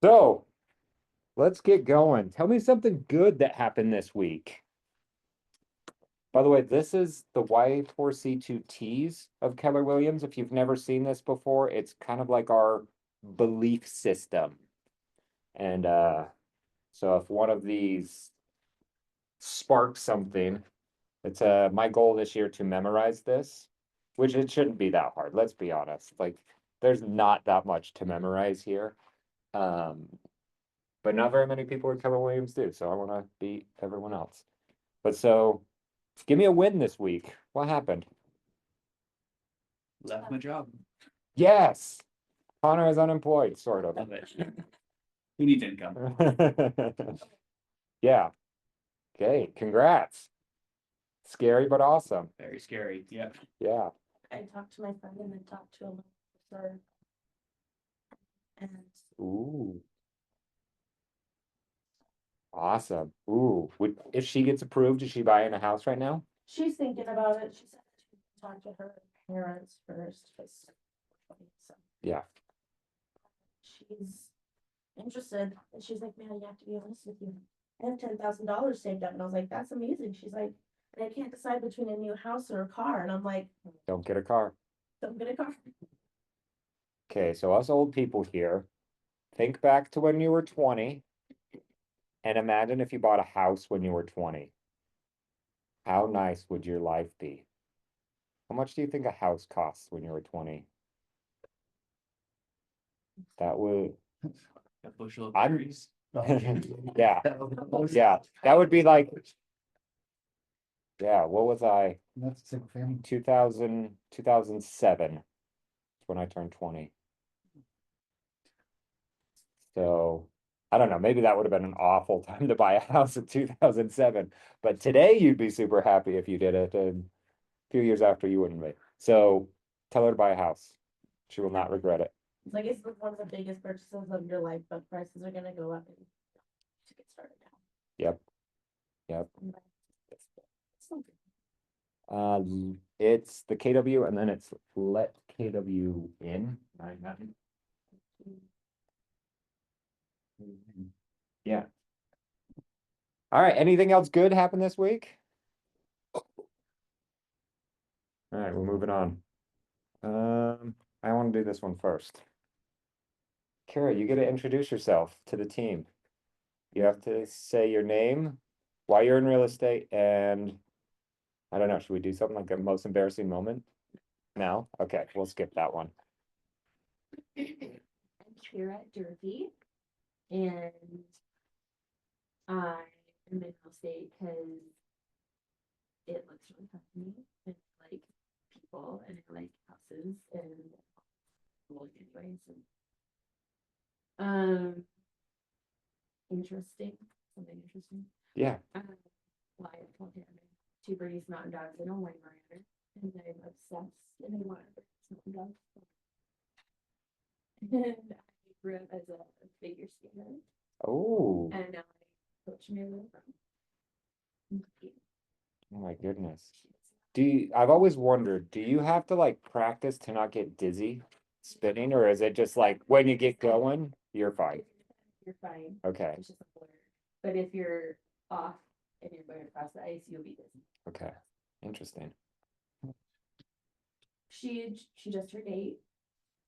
So let's get going. Tell me something good that happened this week. By the way, this is the Y4C2Ts of Keller Williams. If you've never seen this before, it's kind of like our belief system. And so if one of these sparks something, it's my goal this year to memorize this, which it shouldn't be that hard. Let's be honest. Like there's not that much to memorize here. Um, but not very many people at Keller Williams do. So I want to beat everyone else. But so give me a win this week. What happened? Left my job. Yes. Connor is unemployed, sort of. Love it. Who needs income? Yeah. Okay. Congrats. Scary, but awesome. Very scary. Yeah. Yeah. I talked to my friend and then talked to him for, and Ooh. Awesome. Ooh. If she gets approved, is she buying a house right now? she's thinking about it. She said she can talk to her parents first. So Yeah. she's interested, and she's like, "Man, you have to be honest with you. I have $10,000 saved up," and I was like, "That's amazing." She's like, "And I can't decide between a new house or a car," and I'm like, Don't get a car. "Don't get a car." Okay. So us old people here, think back to when you were 20 and imagine if you bought a house when you were 20. How nice would your life be? How much do you think a house costs when you were 20? That would, A bushel of I'm- berries. yeah, yeah, that would be like, yeah, what was I? That's a single family. 2007. That's when I turned 20. So I don't know, maybe that would have been an awful time to buy a house in 2007, but today you'd be super happy if you did it, and a few years after you wouldn't be. So tell her to buy a house. She will not regret it. It's like, it's one of the biggest purchases of your life, but prices are gonna go up and to get started now. Yep. Yep. It's so good. It's the KW and then it's let KW in. Yeah. All right. Anything else good happened this week? All right, we're moving on. I want to do this one first. Kara, you get to introduce yourself to the team. You have to say your name, why you're in real estate, and I don't know, should we do something like the most embarrassing moment? No? Okay, we'll skip that one. I'm Kira Derby, and I am in real estate because it looks really fun to me, and I like people, and I like houses, and well, anyways, and interesting, something interesting. Yeah. Why I told him two Bernese Mountain Dogs and a Weimaraner, and I'm obsessed, and I want a Bernese Mountain Dog. And I grew up as a figure skater, Oh, and now I coach Mary from. oh my goodness. I've always wondered, do you have to like practice to not get dizzy spinning, or is it just like when you get going, you're fine? You're fine. Okay, It's just a blur. But if you're off and you're going across the ice, you'll be dizzy. okay, interesting. She just turned 8.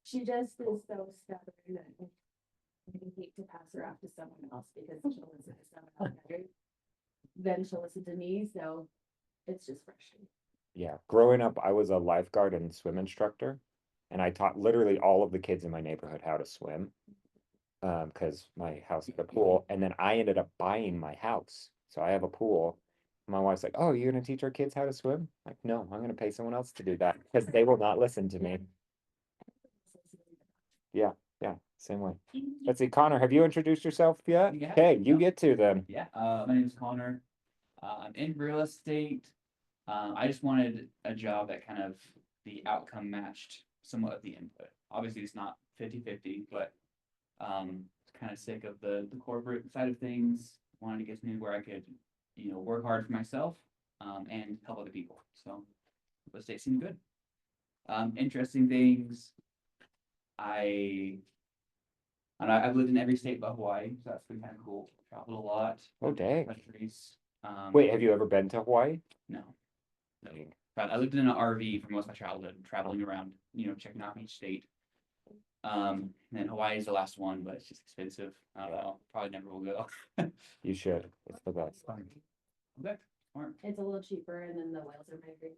She just is so stubborn that I hate to pass her off to someone else because she'll listen to someone else better. Then she'll listen to me, so it's just frustrating. Yeah, growing up, I was a lifeguard and swim instructor, and I taught literally all of the kids in my neighborhood how to swim. Because my house had a pool, and then I ended up buying my house. So I have a pool. My wife's like, "Oh, you're gonna teach our kids how to swim?" Like, no, I'm gonna pay someone else to do that because they will not listen to me. Yeah, same way. Let's see, Connor, have you introduced yourself yet? Yeah. Okay, you get to then. Yeah. My name is Connor. I'm in real estate. I just wanted a job that kind of the outcome matched somewhat of the input. Obviously, it's not 50-50, but kind of sick of the corporate side of things. Wanted to get something where I could, work hard for myself and help other people. So real estate seemed good. Interesting things. I And I've lived in every state but Hawaii, so that's been kind of cool. Traveled a lot, Oh, dang. countries. Wait, have you ever been to Hawaii? No. No. But I lived in an RV for most of my childhood, traveling around, checking out each state. And then Hawaii is the last one, but it's just expensive. I don't know, probably never will go. You should. It's the best. Okay, smart. It's a little cheaper and then the whales are migrating.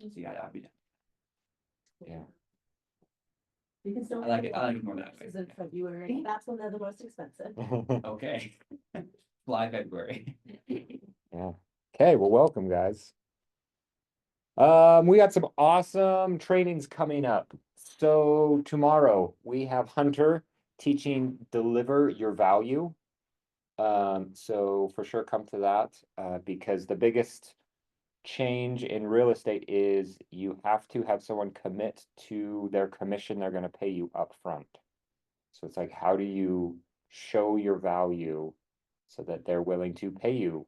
So yeah, I'll be down. Yeah. You can still. I like it more that way. This is in February. That's when they're the most expensive. Okay. Fly February. Yeah. Okay, well, welcome, guys. We got some awesome trainings coming up. So tomorrow we have Hunter teaching Deliver Your Value. So for sure come to that, because the biggest change in real estate is you have to have someone commit to their commission they're going to pay you up front. So it's like, how do you show your value so that they're willing to pay you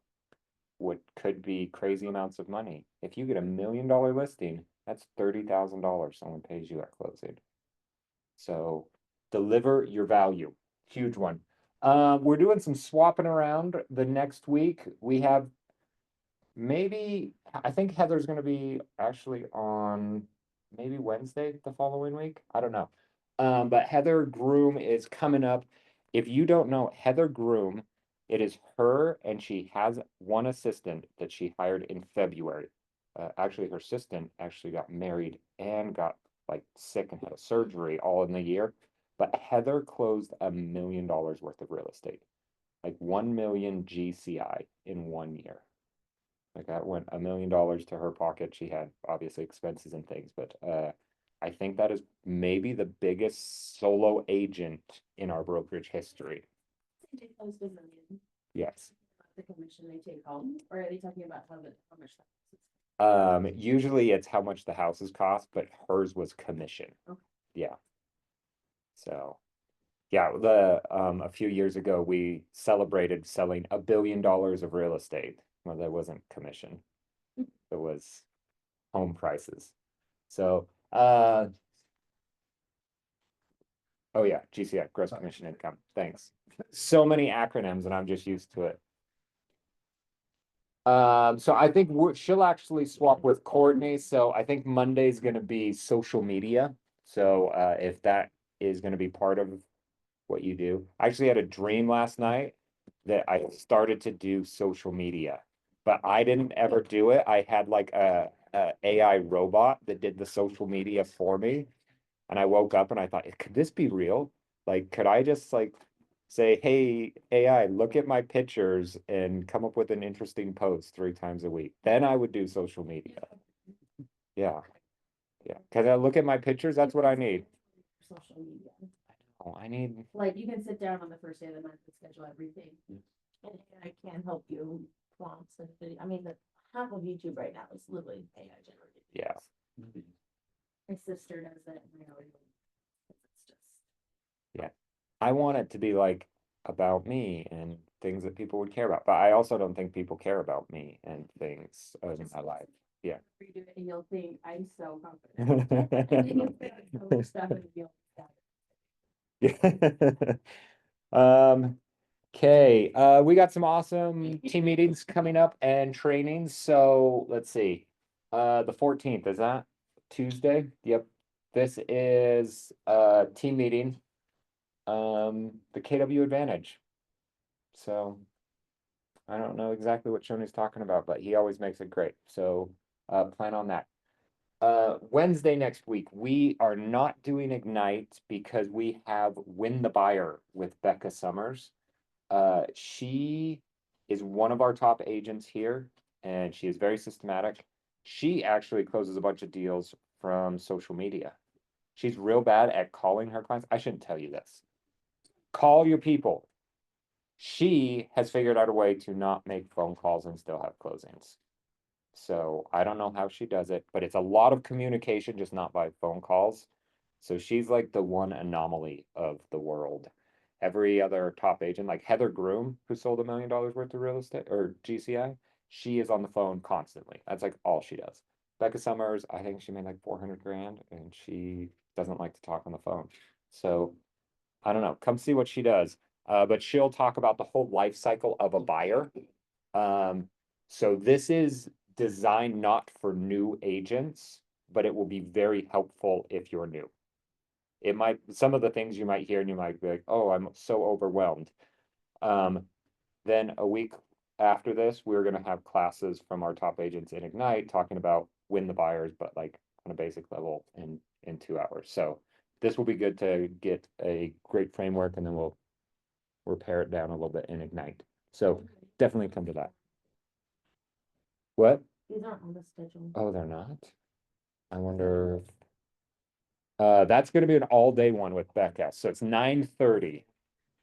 what could be crazy amounts of money? If you get $1 million listing, that's $30,000 someone pays you at closing. So deliver your value, huge one. We're doing some swapping around the next week. We have maybe, I think Heather's gonna be actually on maybe Wednesday the following week. I don't know. But Heather Groom is coming up. If you don't know Heather Groom, it is her, and she has one assistant that she hired in February. Actually, her assistant actually got married and got like sick and had a surgery all in the year. But Heather closed $1 million worth of real estate, like 1 million GCI in 1 year. Like that went $1 million to her pocket. She had obviously expenses and things, but I think that is maybe the biggest solo agent in our brokerage history. They closed $1 million. Yes. The commission they take home, or are they talking about how much? That is? Usually it's how much the houses cost, but hers was commission. Okay. Yeah. So, yeah, a few years ago we celebrated selling $1 billion of real estate. Well, that wasn't commission. It was home prices. So, oh yeah, GCI, gross commission income. Thanks. So many acronyms and I'm just used to it. So I think she'll actually swap with Courtney. So I think Monday's gonna be social media. So if that is gonna be part of what you do. I actually had a dream last night that I started to do social media, but I didn't ever do it. I had like a AI robot that did the social media for me. And I woke up and I thought, could this be real? Like, could I just like say, hey, AI, look at my pictures and come up with an interesting post 3 times a week? Then I would do social media. Yeah. Yeah. Cause I look at my pictures, that's what I need. Social media. Oh, I need, Like you can sit down on the first day of the month and schedule everything. And I can help you prompts and video. I mean, the half of YouTube right now is literally AI generated. yeah. My sister does it and I already. It's just. I want it to be like about me and things that people would care about, but I also don't think people care about me and things in my life. Yeah. Redo it and you'll think, I'm so confident. And then you'll say so much stuff and you'll. Okay, we got some awesome team meetings coming up and trainings. So let's see. The 14th, is that Tuesday? Yep. This is team meeting. The KW Advantage. So I don't know exactly what Shoney's talking about, but he always makes it great. So plan on that. Wednesday next week, we are not doing Ignite because we have Win the Buyer with Becca Summers. She is one of our top agents here, and she is very systematic. She actually closes a bunch of deals from social media. She's real bad at calling her clients. I shouldn't tell you this. Call your people. She has figured out a way to not make phone calls and still have closings. So I don't know how she does it, but it's a lot of communication, just not by phone calls. So she's like the one anomaly of the world. Every other top agent, like Heather Groom, who sold $1 million worth of real estate or GCI, she is on the phone constantly. That's like all she does. Becca Summers, I think she made like 400 grand and she doesn't like to talk on the phone. So I don't know, come see what she does. But she'll talk about the whole life cycle of a buyer. So this is designed not for new agents, but it will be very helpful if you're new. It might, some of the things you might hear and you might be like, oh, I'm so overwhelmed. Then a week after this, we're gonna have classes from our top agents in Ignite talking about win the buyers, but like on a basic level in 2 hours. So this will be good to get a great framework and then we'll pare it down a little bit in Ignite. So definitely come to that. What? These aren't on the schedule. Oh, they're not? I wonder. That's gonna be an all-day one with Becca, so it's 9:30.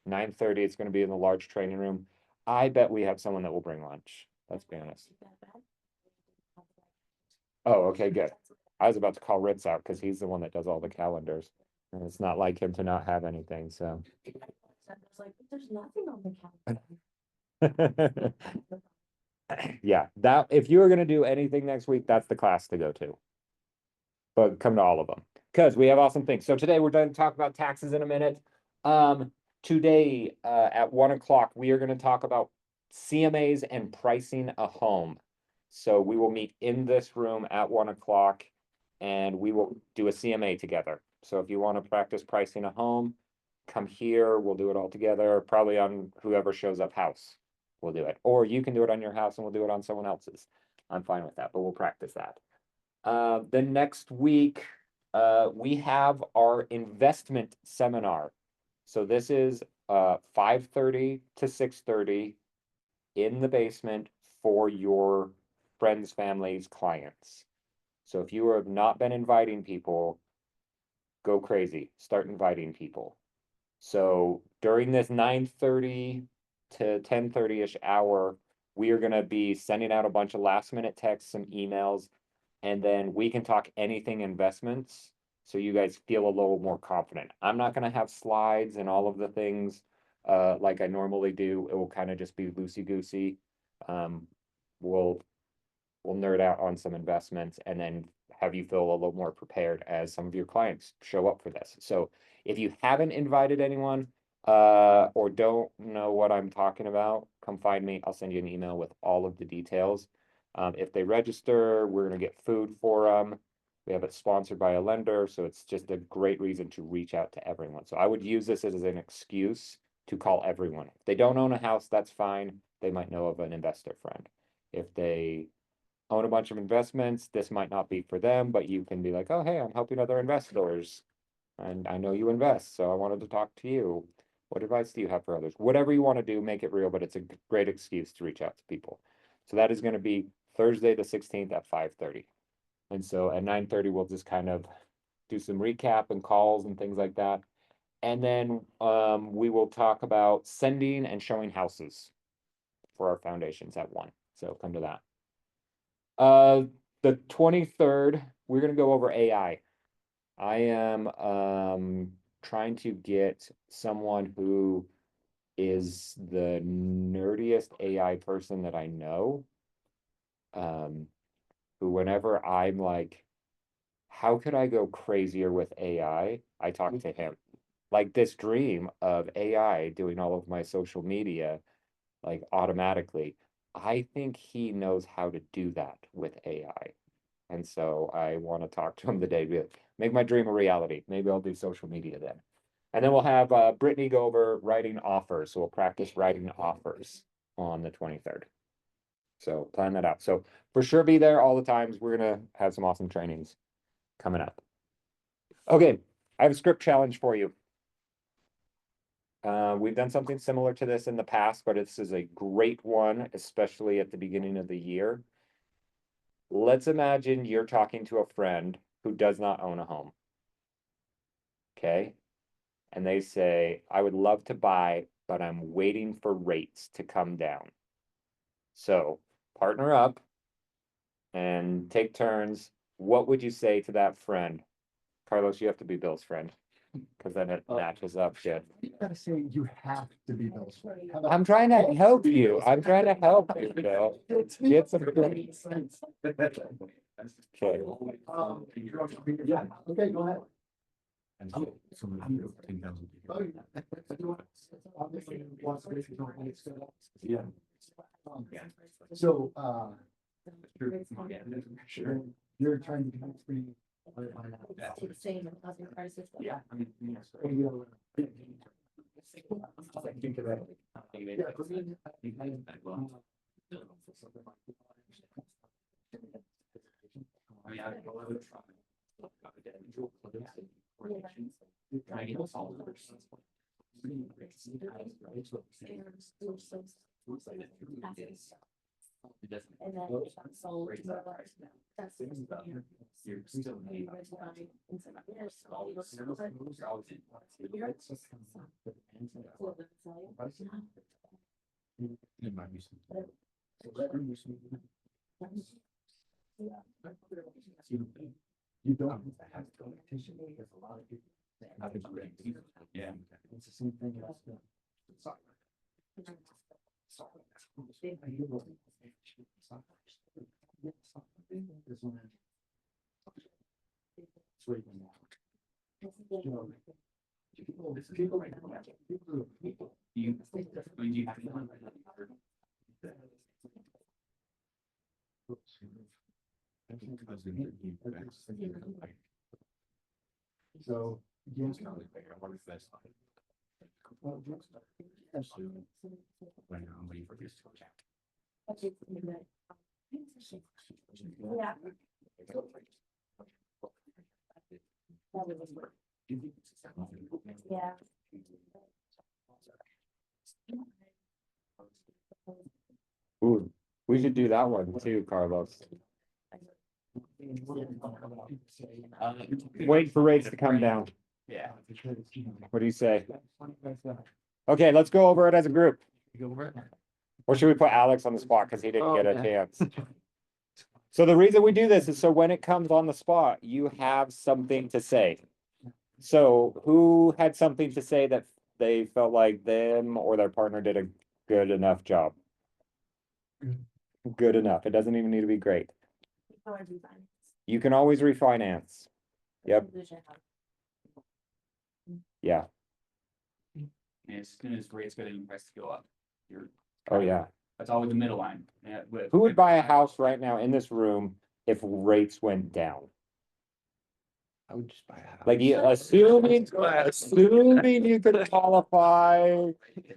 9:30, it's gonna be in the large training room. I bet we have someone that will bring lunch, let's be honest. Is that bad? Oh, okay, good. I was about to call Ritz out because he's the one that does all the calendars. And it's not like him to not have anything, so. I was like, there's nothing on the calendar. Yeah, that, if you were gonna do anything next week, that's the class to go to. But come to all of them, because we have awesome things. So today we're done to talk about taxes in a minute. Today, at 1 o'clock, we are gonna talk about CMAs and pricing a home. So we will meet in this room at 1 o'clock and we will do a CMA together. So if you want to practice pricing a home, come here, we'll do it all together, probably on whoever shows up house. We'll do it, or you can do it on your house and we'll do it on someone else's. I'm fine with that, but we'll practice that. The next week, we have our investment seminar. So this is 5:30 to 6:30 in the basement for your friends, families, clients. So if you have not been inviting people, go crazy, start inviting people. So during this 9:30 to 10:30-ish hour, we are gonna be sending out a bunch of last minute texts and emails, and then we can talk anything investments, so you guys feel a little more confident. I'm not gonna have slides and all of the things like I normally do. It will kind of just be loosey-goosey. We'll nerd out on some investments and then have you feel a little more prepared as some of your clients show up for this. So if you haven't invited anyone or don't know what I'm talking about, come find me. I'll send you an email with all of the details. If they register, we're gonna get food for them. We have it sponsored by a lender, so it's just a great reason to reach out to everyone. So I would use this as an excuse to call everyone. If they don't own a house, that's fine. They might know of an investor friend. If they own a bunch of investments, this might not be for them, but you can be like, oh, hey, I'm helping other investors. And I know you invest, so I wanted to talk to you. What advice do you have for others? Whatever you want to do, make it real, but it's a great excuse to reach out to people. So that is going to be Thursday, the 16th at 5:30. And so at 9:30, we'll just kind of do some recap and calls and things like that. And then we will talk about sending and showing houses for our foundations at 1. So come to that. The 23rd, we're gonna go over AI. I am trying to get someone who is the nerdiest AI person that I know. Who whenever I'm like, how could I go crazier with AI? I talk to him. Like this dream of AI doing all of my social media, like automatically. I think he knows how to do that with AI. And so I want to talk to him the day, make my dream a reality. Maybe I'll do social media then. And then we'll have Brittany go over writing offers. So we'll practice writing offers on the 23rd. So plan that out. So for sure be there all the times. We're going to have some awesome trainings coming up. Okay, I have a script challenge for you. We've done something similar to this in the past, but this is a great one, especially at the beginning of the year. Let's imagine you're talking to a friend who does not own a home. Okay. And they say, I would love to buy, but I'm waiting for rates to come down. So partner up and take turns. What would you say to that friend? Carlos, you have to be Bill's friend because then it matches up good. You gotta say you have to be Bill's friend. How about- I'm trying to help you. I'm trying to help you, Bill. Get some. Okay, Okay. yeah, okay, go ahead. Oh, yeah. So, sure, you're trying to convince me. It's the same in housing prices. but- Yeah, I mean, yes. Think of that. Yeah, for me, I mean, I would try. Try to get this all over. It doesn't. And then it got sold to the large. That's the reason why You're still. we went to buy in some years, so all those- You're always in. You're- Well, that's all. You don't have competition because a lot of people. Yeah. It's the same thing as. You, when you. So, yes. Yeah. Yeah. Ooh, we should do that one too, Carlos. Wait for rates to come down. Yeah. What do you say? Okay, let's go over it as a group. Or should we put Alex on the spot because he didn't get a chance? So the reason we do this is so when it comes on the spot, you have something to say. So who had something to say that they felt like them or their partner did a good enough job? Good enough. It doesn't even need to be great. You can always refinance. Yep. Yeah. And as soon as rates go down, prices go up. You're, Oh, yeah. that's always the middle line. Yeah, with. Who would buy a house right now in this room if rates went down? I would just buy a house. Like, assuming you could qualify,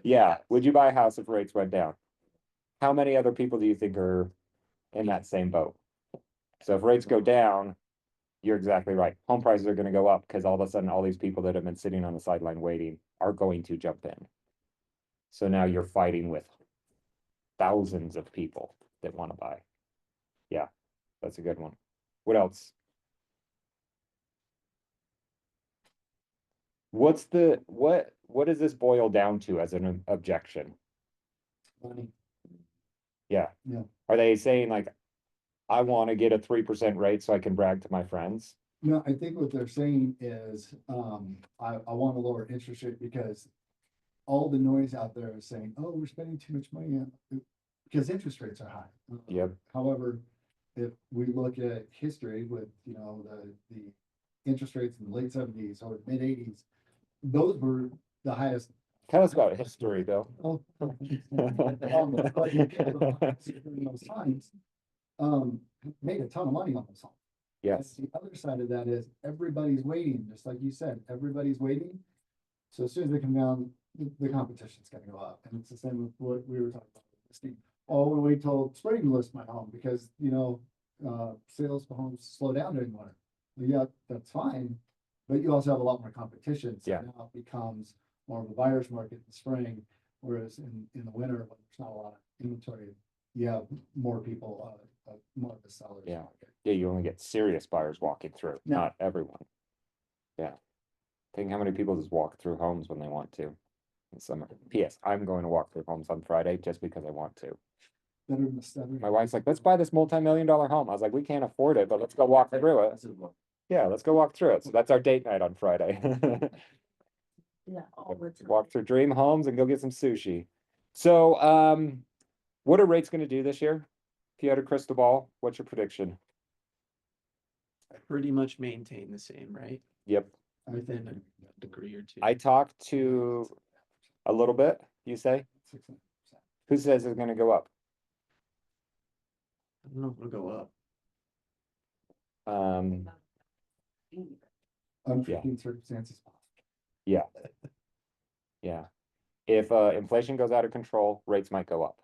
yeah, would you buy a house if rates went down? How many other people do you think are in that same boat? So if rates go down, you're exactly right. Home prices are gonna go up because all of a sudden, all these people that have been sitting on the sideline waiting are going to jump in. So now you're fighting with thousands of people that wanna buy. Yeah, that's a good one. What else? What does this boil down to as an objection? Money. Yeah. Yeah. Are they saying like, I want to get a 3% rate so I can brag to my friends? No, I think what they're saying is, I want a lower interest rate because all the noise out there is saying, oh, we're spending too much money on, because interest rates are high. Yep. However, if we look at history with, the interest rates in the late seventies or mid eighties, those were the highest. Tell us about history, Bill. Oh, but during those times, made a ton of money on those homes. Yes, The other side of that is everybody's waiting, just like you said, everybody's waiting. So as soon as they come down, the competition's gonna go up, and it's the same with what we were talking about. with listing. Oh, we'll wait till spring to list my home because, sales for homes slow down during the winter. Well, yeah, that's fine, but you also have a lot more competition. So Yeah. now it becomes more of a buyer's market in the spring, whereas in the winter, when there's not a lot of inventory, you have more people, more of a seller's Yeah. market. yeah, you only get serious buyers walking through, No. not everyone. Yeah. Think how many people just walk through homes when they want to. In summer. P.S. I'm going to walk through homes on Friday just because I want to. Better than the stuff. My wife's like, let's buy this multi-million-dollar home. I was like, we can't afford it, but let's go walk through it. Yeah, let's go walk through it. So that's our date night on Friday. Yeah, all the time. Walk through dream homes and go get some sushi. So, what are rates gonna do this year? If you had a crystal ball, what's your prediction? Pretty much maintain the same, right? Yep, think. a degree or two. I talked to a little bit, you say? 600%. Who says it's gonna go up? I don't know if it'll go up. Unforeseen circumstances. Yeah. If inflation goes out of control, rates might go up.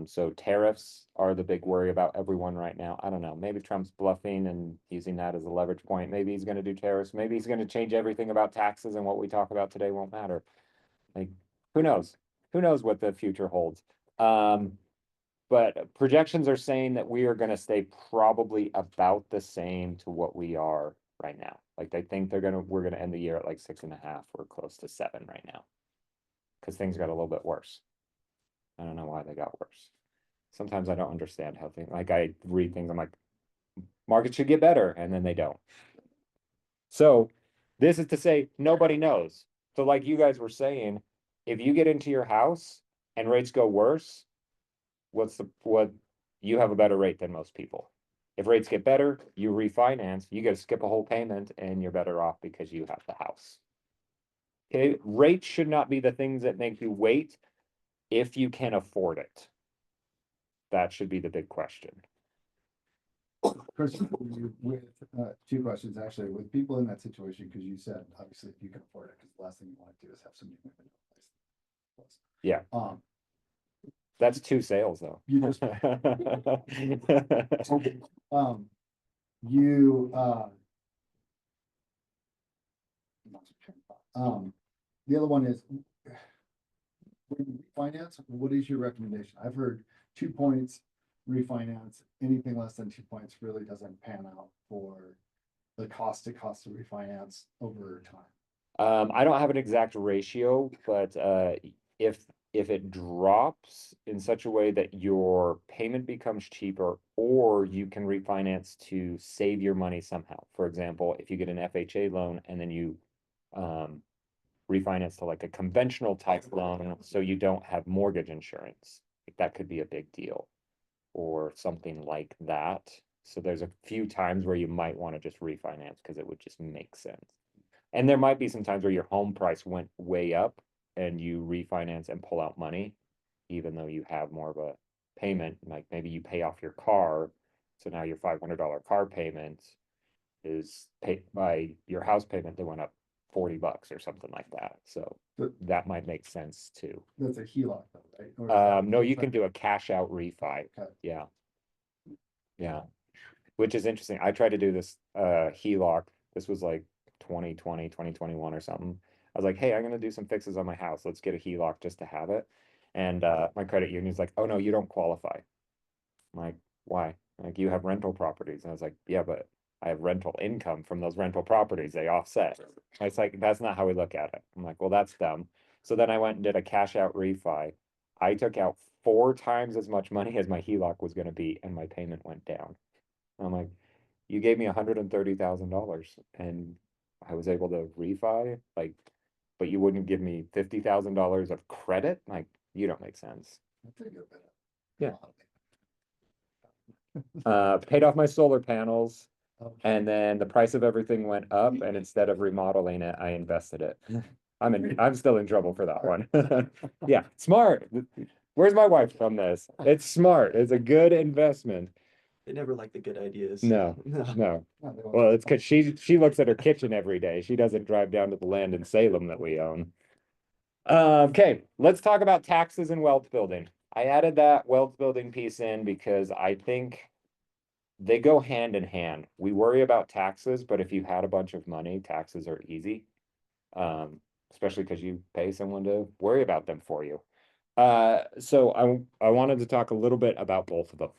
So tariffs are the big worry about everyone right now. I don't know, maybe Trump's bluffing and using that as a leverage point. Maybe he's gonna do tariffs. Maybe he's gonna change everything about taxes, and what we talk about today won't matter. Like, who knows? Who knows what the future holds? But projections are saying that we are gonna stay probably about the same to what we are right now. Like, they think we're gonna end the year at like 6.5 or close to 7 right now. Cause things got a little bit worse. I don't know why they got worse. Sometimes I don't understand how things, like, I read things, I'm like, markets should get better, and then they don't. So this is to say, nobody knows. So like you guys were saying, if you get into your house and rates go worse, what, you have a better rate than most people. If rates get better, you refinance, you gotta skip a whole payment, and you're better off because you have the house. Okay, rates should not be the things that make you wait if you can afford it. That should be the big question. Chris, with, 2 questions, actually, with people in that situation, because you said, obviously, if you can afford it, because the last thing you want to do is have somebody. Yeah. That's 2 sales though. You just, you, the other one is, when you refinance, what is your recommendation? I've heard 2 points refinance, anything less than 2 points really doesn't pan out for the cost to refinance over time. I don't have an exact ratio, but if it drops in such a way that your payment becomes cheaper, or you can refinance to save your money somehow. For example, if you get an FHA loan and then you refinance to like a conventional type loan, so you don't have mortgage insurance, that could be a big deal. Or something like that. So there's a few times where you might want to just refinance because it would just make sense. And there might be some times where your home price went way up and you refinance and pull out money, even though you have more of a payment, like maybe you pay off your car. So now your $500 car payment is paid by your house payment that went up $40 or something like that. So But- that might make sense too. That's a HELOC though, right? Or is that- No, you is can that- do a cash out refi. Okay. Yeah. Yeah. Which is interesting. I tried to do this HELOC. This was like 2020, 2021 or something. I was like, hey, I'm gonna do some fixes on my house. Let's get a HELOC just to have it. And my credit union's like, oh no, you don't qualify. I'm like, why? Like, you have rental properties. And I was like, yeah, but I have rental income from those rental properties. They offset. It's like, that's not how we look at it. I'm like, well, that's dumb. So then I went and did a cash out refi. I took out 4 times as much money as my HELOC was gonna be, and my payment went down. I'm like, you gave me $130,000 and I was able to refi, like, but you wouldn't give me $50,000 of credit? Like, you don't make sense. That's a good bit. Yeah. Paid off my solar panels, Okay. and then the price of everything went up, and instead of remodeling it, I invested it. I'm still in trouble for that one. Yeah, smart. Where's my wife from this? It's smart. It's a good investment. They never like the good ideas. No, No. no. No, they won't. Well, it's because she looks at her kitchen every day. She doesn't drive down to the land in Salem that we own. Okay, let's talk about taxes and wealth building. I added that wealth building piece in because I think they go hand in hand. We worry about taxes, but if you had a bunch of money, taxes are easy. Especially because you pay someone to worry about them for you. So I wanted to talk a little bit about both of them.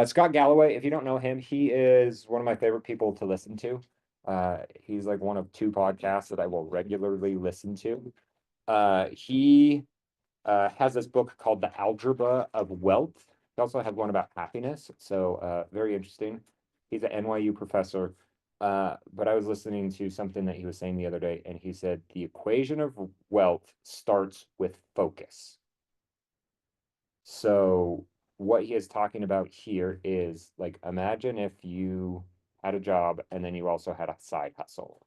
Scott Galloway, if you don't know him, he is one of my favorite people to listen to. He's like one of 2 podcasts that I will regularly listen to. He has this book called The Algebra of Wealth. He also has one about happiness, so very interesting. He's an NYU professor, but I was listening to something that he was saying the other day, and he said the equation of wealth starts with focus. So what he is talking about here is, like, imagine if you had a job, and then you also had a side hustle.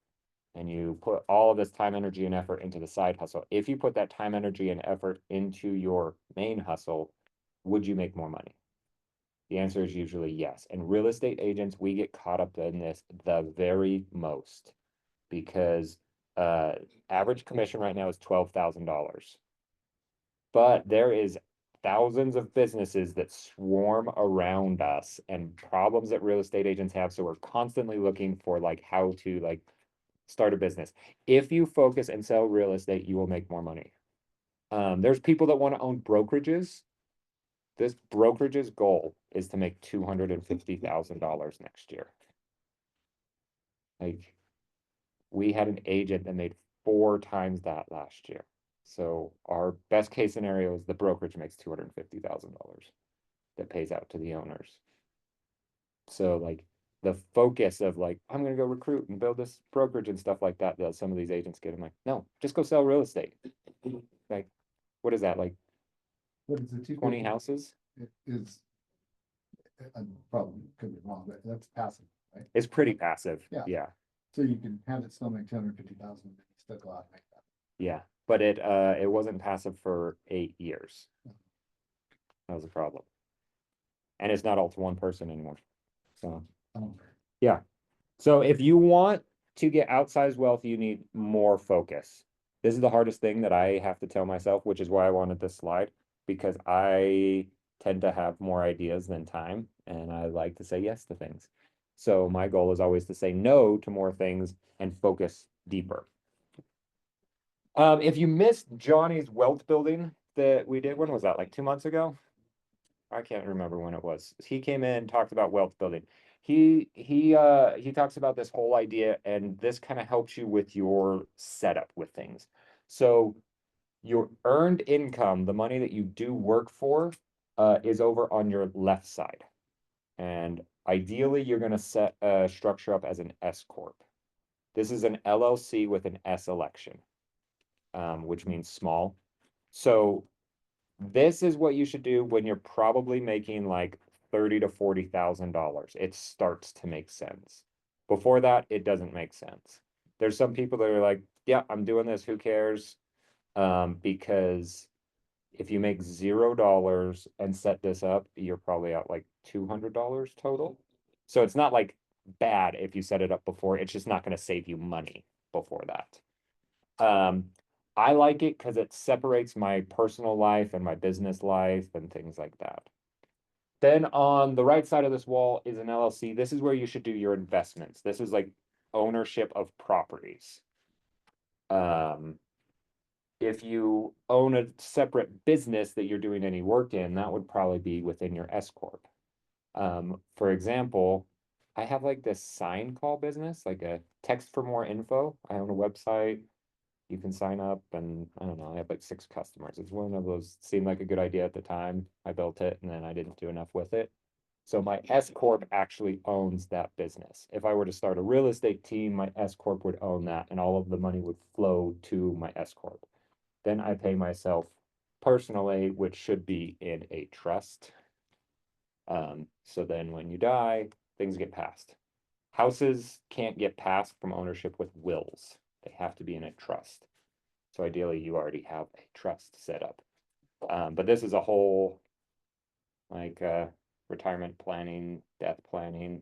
And you put all of this time, energy, and effort into the side hustle. If you put that time, energy, and effort into your main hustle, would you make more money? The answer is usually yes. And real estate agents, we get caught up in this the very most because average commission right now is $12,000. But there is thousands of businesses that swarm around us and problems that real estate agents have. So we're constantly looking for like how to like start a business. If you focus and sell real estate, you will make more money. There's people that want to own brokerages. This brokerage's goal is to make $250,000 next year. Like, we had an agent that made 4 times that last year. So our best case scenario is the brokerage makes $250,000 that pays out to the owners. So like the focus of like, I'm gonna go recruit and build this brokerage and stuff like that, that some of these agents get, I'm like, no, just go sell real estate. Like, what is that, like What is it? 20 houses? It is. I probably could be wrong, but that's passive, right? It's pretty passive. Yeah. Yeah, So you can have it still make 250,000, and still go out and make that. yeah. But it wasn't passive for 8 years. That was a problem. And it's not all to one person anymore. So, Um, so if you want to get outsized wealth, you need more focus. This is the hardest thing that I have to tell myself, which is why I wanted this slide, because I tend to have more ideas than time, and I like to say yes to things. So my goal is always to say no to more things and focus deeper. If you missed Johnny's wealth building that we did, when was that? Like 2 months ago? I can't remember when it was. He came in, talked about wealth building. He talks about this whole idea, and this kind of helps you with your setup with things. So your earned income, the money that you do work for, is over on your left side. And ideally, you're going to set a structure up as an S corp. This is an LLC with an S election, which means small. So this is what you should do when you're probably making like $30,000 to $40,000. It starts to make sense. Before that, it doesn't make sense. There's some people that are like, yeah, I'm doing this, who cares? Because if you make $0 and set this up, you're probably out like $200 total. So it's not like bad if you set it up before, it's just not going to save you money before that. I like it because it separates my personal life and my business life and things like that. Then on the right side of this wall is an LLC. This is where you should do your investments. This is like ownership of properties. If you own a separate business that you're doing any work in, that would probably be within your S corp. For example, I have like this sign call business, like a text for more info. I own a website. You can sign up, and I don't know, I have like 6 customers. It's one of those, seemed like a good idea at the time. I built it and then I didn't do enough with it. So my S corp actually owns that business. If I were to start a real estate team, my S corp would own that and all of the money would flow to my S corp. Then I pay myself personally, which should be in a trust. So then when you die, things get passed. Houses can't get passed from ownership with wills. They have to be in a trust. So ideally, you already have a trust set up. But this is a whole like retirement planning, death planning,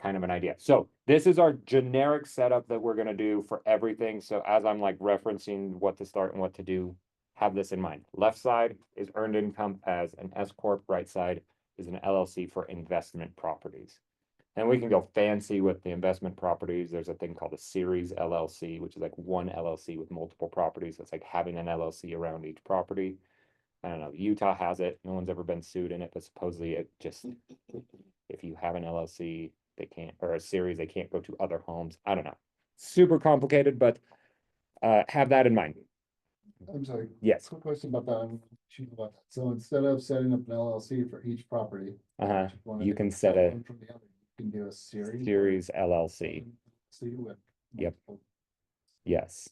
kind of an idea. So this is our generic setup that we're going to do for everything. So as I'm like referencing what to start and what to do, have this in mind. Left side is earned income as an S corp. Right side is an LLC for investment properties. And we can go fancy with the investment properties. There's a thing called a series LLC, which is like one LLC with multiple properties. It's like having an LLC around each property. I don't know. Utah has it. No one's ever been sued in it, but supposedly it just, if you have an LLC, they can't, or a series, they can't go to other homes. I don't know. Super complicated, but have that in mind. I'm sorry, Yes. quick question about that. I'm shoot about that. So instead of setting up an LLC for each property. Uh-huh. which one You is can set a one from the other, you can do a series. series LLC. See with. Yep. multiple- Yes.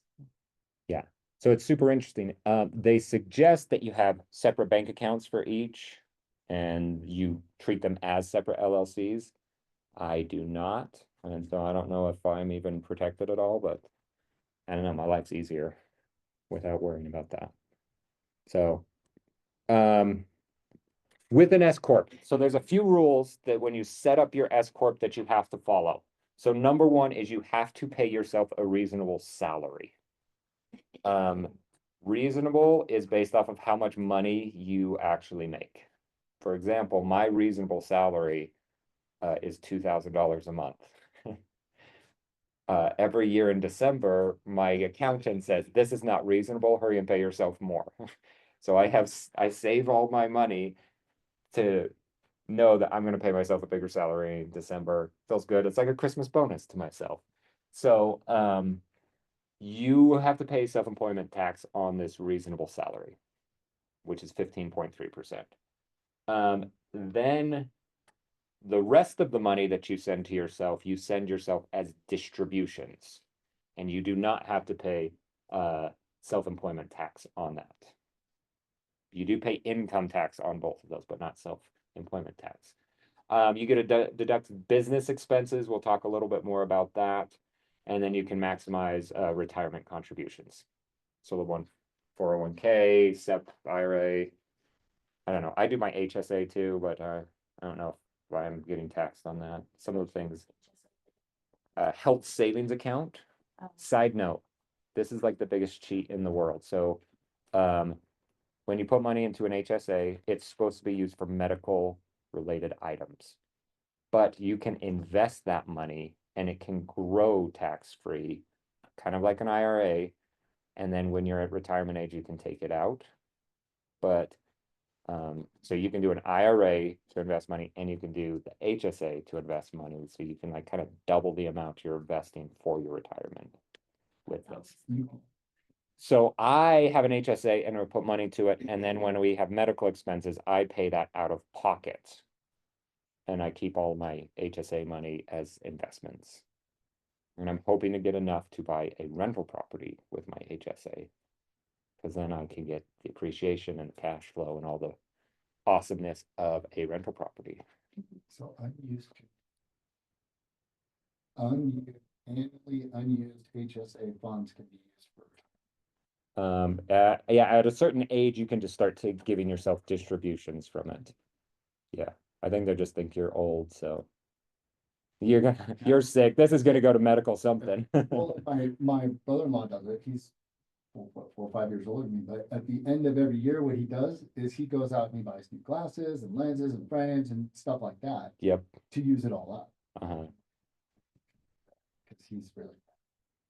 Yeah. So it's super interesting. They suggest that you have separate bank accounts for each and you treat them as separate LLCs. I do not, and so I don't know if I'm even protected at all, but I don't know, my life's easier without worrying about that. So, with an S corp, so there's a few rules that when you set up your S corp that you have to follow. So number one is you have to pay yourself a reasonable salary. Reasonable is based off of how much money you actually make. For example, my reasonable salary is $2,000 a month. Every year in December, my accountant says, this is not reasonable, hurry and pay yourself more. So I save all my money to know that I'm gonna pay myself a bigger salary in December. Feels good. It's like a Christmas bonus to myself. So, you have to pay self-employment tax on this reasonable salary, which is 15.3%. Then the rest of the money that you send to yourself, you send yourself as distributions. And you do not have to pay self-employment tax on that. You do pay income tax on both of those, but not self-employment tax. You get to deduct business expenses. We'll talk a little bit more about that. And then you can maximize retirement contributions. So the one 401k, SEP, IRA. I don't know. I do my HSA too, but I don't know if I'm getting taxed on that. Some of the things. Health savings account. Side note, this is like the biggest cheat in the world. So when you put money into an HSA, it's supposed to be used for medical related items. But you can invest that money and it can grow tax-free, kind of like an IRA. And then when you're at retirement age, you can take it out. But so you can do an IRA to invest money and you can do the HSA to invest money. So you can like kind of double the amount you're investing for your retirement with this. So I have an HSA and I put money to it. And then when we have medical expenses, I pay that out of pocket. And I keep all my HSA money as investments. And I'm hoping to get enough to buy a rental property with my HSA. Because then I can get the appreciation and the cash flow and all the awesomeness of a rental property. So annually unused HSA funds can be used for. Yeah, at a certain age, you can just start to giving yourself distributions from it. Yeah, I think they just think you're old, so you're sick. This is gonna go to medical something. Well, my brother-in-law does it. He's 4 or 5 years older than me, but at the end of every year, what he does is he goes out and he buys new glasses and lenses and frames and stuff like that. Yep. To use it all up, Uh-huh. because he's really.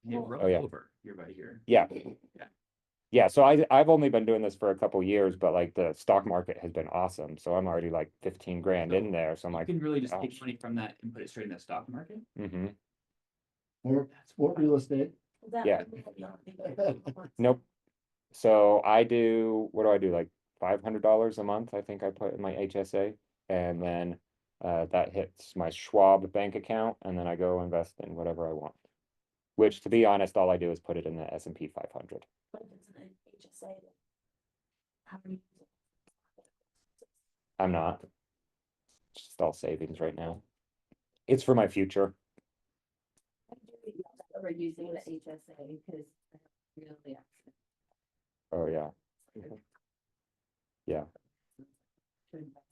Yeah, Oh, roll yeah. over year by year. Yeah. Yeah. Yeah, so I've only been doing this for a couple years, but like the stock market has been awesome. So I'm already like 15 grand in there. So I'm You like, can really just take gosh. money from that and put it straight in the stock market. mm-hmm. Or real estate. That Yeah. would be the- Nope. So I do, what do? Like $500 a month, I think I put in my HSA. And then that hits my Schwab bank account and then I go invest in whatever I want. Which to be honest, all I do is put it in the S&P 500. But it's an HSA. How do you use it? I'm not. It's just all savings right now. It's for my future. We're using the HSA because really. Oh, yeah. Yeah. To invest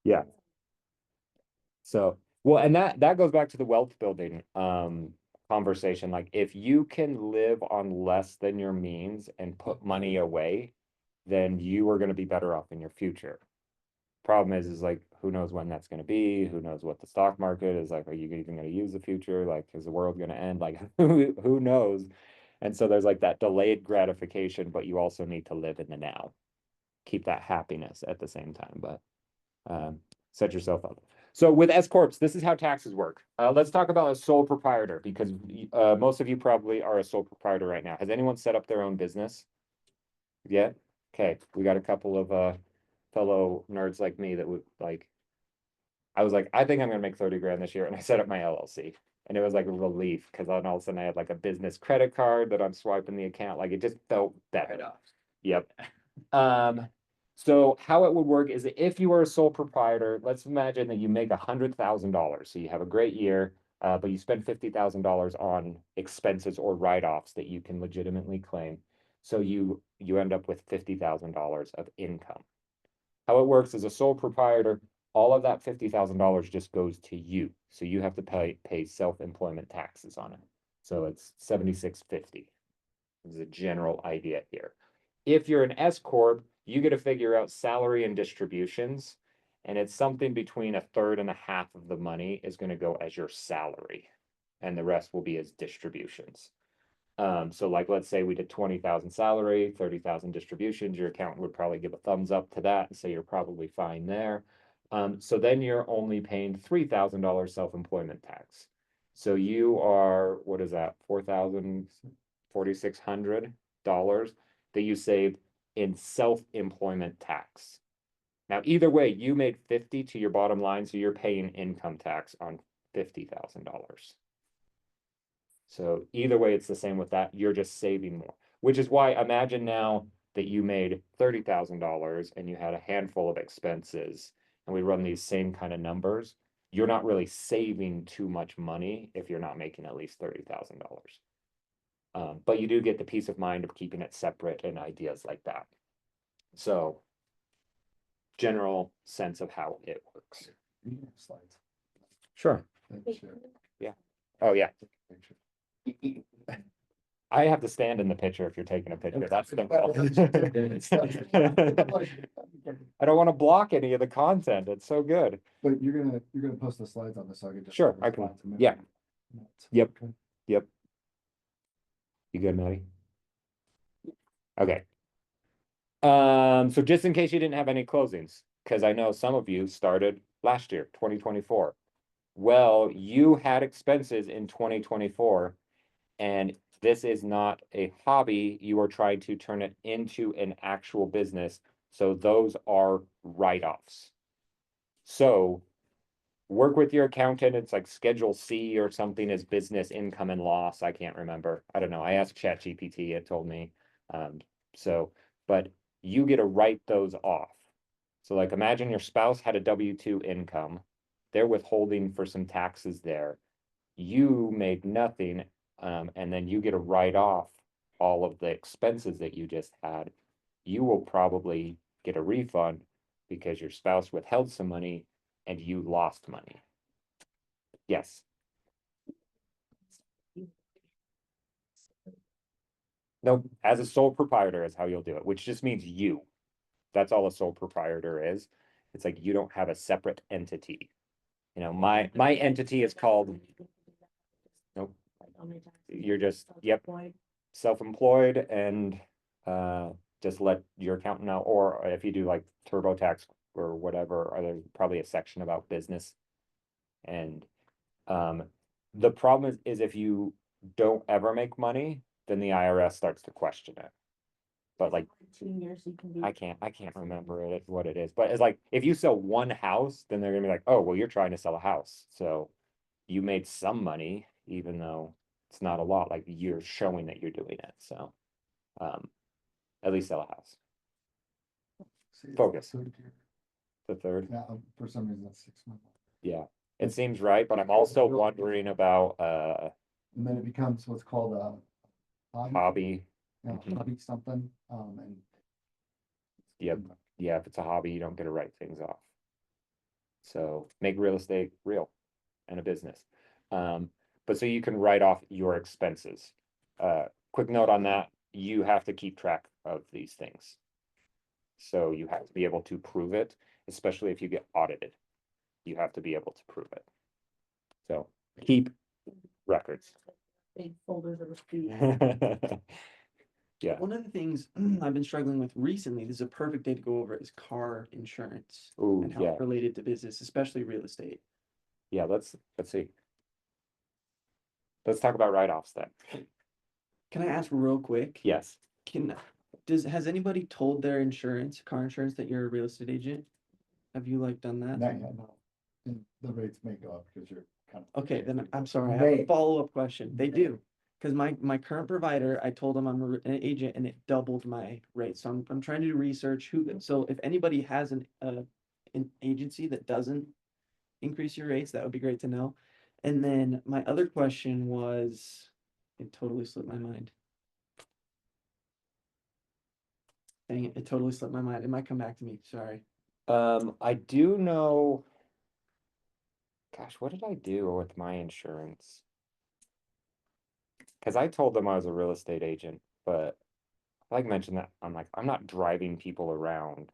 Yeah. So, well, and that goes back to the wealth building conversation. Like if you can live on less than your means and put money away, then you are going to be better off in your future. Problem is like who knows when that's going to be, who knows what the stock market is like, are you even going to use the future? Like, is the world going to end? Like who knows? And so there's like that delayed gratification, but you also need to live in the now. Keep that happiness at the same time, but set yourself up. So with S corps, this is how taxes work. Let's talk about a sole proprietor because most of you probably are a sole proprietor right now. Has anyone set up their own business yet? Okay, we got a couple of fellow nerds like me that would like. I was like, I think I'm gonna make 30 grand this year, and I set up my LLC, and it was like a relief because then all of a sudden I had like a business credit card that I'm swiping the account, like it just felt better. Right off. Yep. So how it would work is if you were a sole proprietor, let's imagine that you make $100,000. So you have a great year, but you spend $50,000 on expenses or write-offs that you can legitimately claim. So you end up with $50,000 of income. How it works as a sole proprietor, all of that $50,000 just goes to you. So you have to pay self-employment taxes on it. So it's $76.50 is the general idea here. If you're an S corp, you get to figure out salary and distributions, and it's something between a third and a half of the money is going to go as your salary, and the rest will be as distributions. So like, let's say we did 20,000 salary, 30,000 distributions, your accountant would probably give a thumbs up to that and say you're probably fine there. So then you're only paying $3,000 self-employment tax. So you are, what is that, $4,600 that you saved in self-employment tax. Now, either way, you made 50 to your bottom line, so you're paying income tax on $50,000. So either way, it's the same with that. You're just saving more, which is why imagine now that you made $30,000 and you had a handful of expenses, and we run these same kind of numbers. You're not really saving too much money if you're not making at least $30,000. But you do get the peace of mind of keeping it separate and ideas like that. So, general sense of how it works. Slides. Sure. Thank you. Oh, yeah. Picture. I have to stand in the picture if you're taking a picture. That's the I don't want to block any of the content. It's so good. But you're gonna post the slides on this, so I can just. Sure, the I can- slides and yeah. maybe- Yep. Okay. Yep. You good, Maddie? Okay. So just in case you didn't have any closings, because I know some of you started last year, 2024. Well, you had expenses in 2024, and this is not a hobby. You are trying to turn it into an actual business. So those are write-offs. So work with your accountant. It's like Schedule C or something as business income and loss. I can't remember. I don't know. I asked ChatGPT. It told me. But you get to write those off. So like imagine your spouse had a W-2 income. They're withholding for some taxes there. You made nothing, and then you get to write off all of the expenses that you just had. You will probably get a refund because your spouse withheld some money and you lost money. Yes. No, as a sole proprietor is how you'll do it, which just means you. That's all a sole proprietor is. It's like you don't have a separate entity. You know, my entity is called, nope, you're just, yep, self-employed, and just let your accountant know, or if you do like TurboTax or whatever, or there's probably a section about business. And the problem is if you don't ever make money, then the IRS starts to question it. But like 2 years you can be. I can't remember it, what it is, but it's like, if you sell one house, then they're gonna be like, oh, well, you're trying to sell a house, so you made some money, even though it's not a lot, like you're showing that you're doing it, so. At least sell a house, See, it's Focus. the third year. the third, Yeah, for some reason, that's 6 months. yeah, it seems right, but I'm also wondering about, And then it becomes what's called a hobby. you know, Mhm. hobby something, and. Yep. Yeah, if it's a hobby, you don't get to write things off. So make real estate real and a business. But so you can write off your expenses. Quick note on that, you have to keep track of these things. So you have to be able to prove it, especially if you get audited. You have to be able to prove it. So keep records. Big folders of receipts. Yeah. One of the things I've been struggling with recently, this is a perfect day to go over, is car insurance Ooh, and how yeah, it's related to business, especially real estate. yeah, let's see. Let's talk about write-offs then. Can I ask real quick? Yes. Has anybody told their car insurance, that you're a real estate agent? Have you like done that? Not yet, no. And the rates may go up because you're kind of. Okay, then I'm sorry, I have a May. follow-up question. They do. Cause my current provider, I told them I'm an agent and it doubled my rate. So I'm trying to do research so if anybody has an agency that doesn't increase your rates, that would be great to know. And then my other question was, it totally slipped my mind. Dang it, it totally slipped my mind. It might come back to me, sorry. I do know. Gosh, what did I do with my insurance? Cause I told them I was a real estate agent, but like I mentioned that, I'm not driving people around.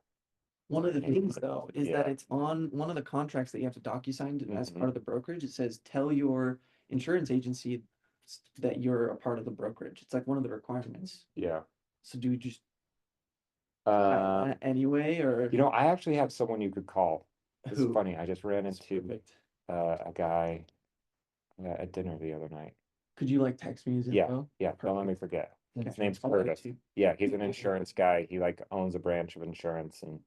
One of the And- things though, is that yeah. it's on one of the contracts that you have to DocuSign as Mhm. part of the brokerage. It says, tell your insurance agency that you're a part of the brokerage. It's like one of the requirements. Yeah. So do you just Uh, anyway, or? you know, I actually have someone you could call. It's Who? funny, I just ran That's into perfect. a guy at dinner the other night. Could you like text me his Yeah, info? yeah, don't let me Perfect. forget. Okay. His name's I'll write it Curtis. to you. Yeah, he's an insurance guy. He like owns a branch of insurance and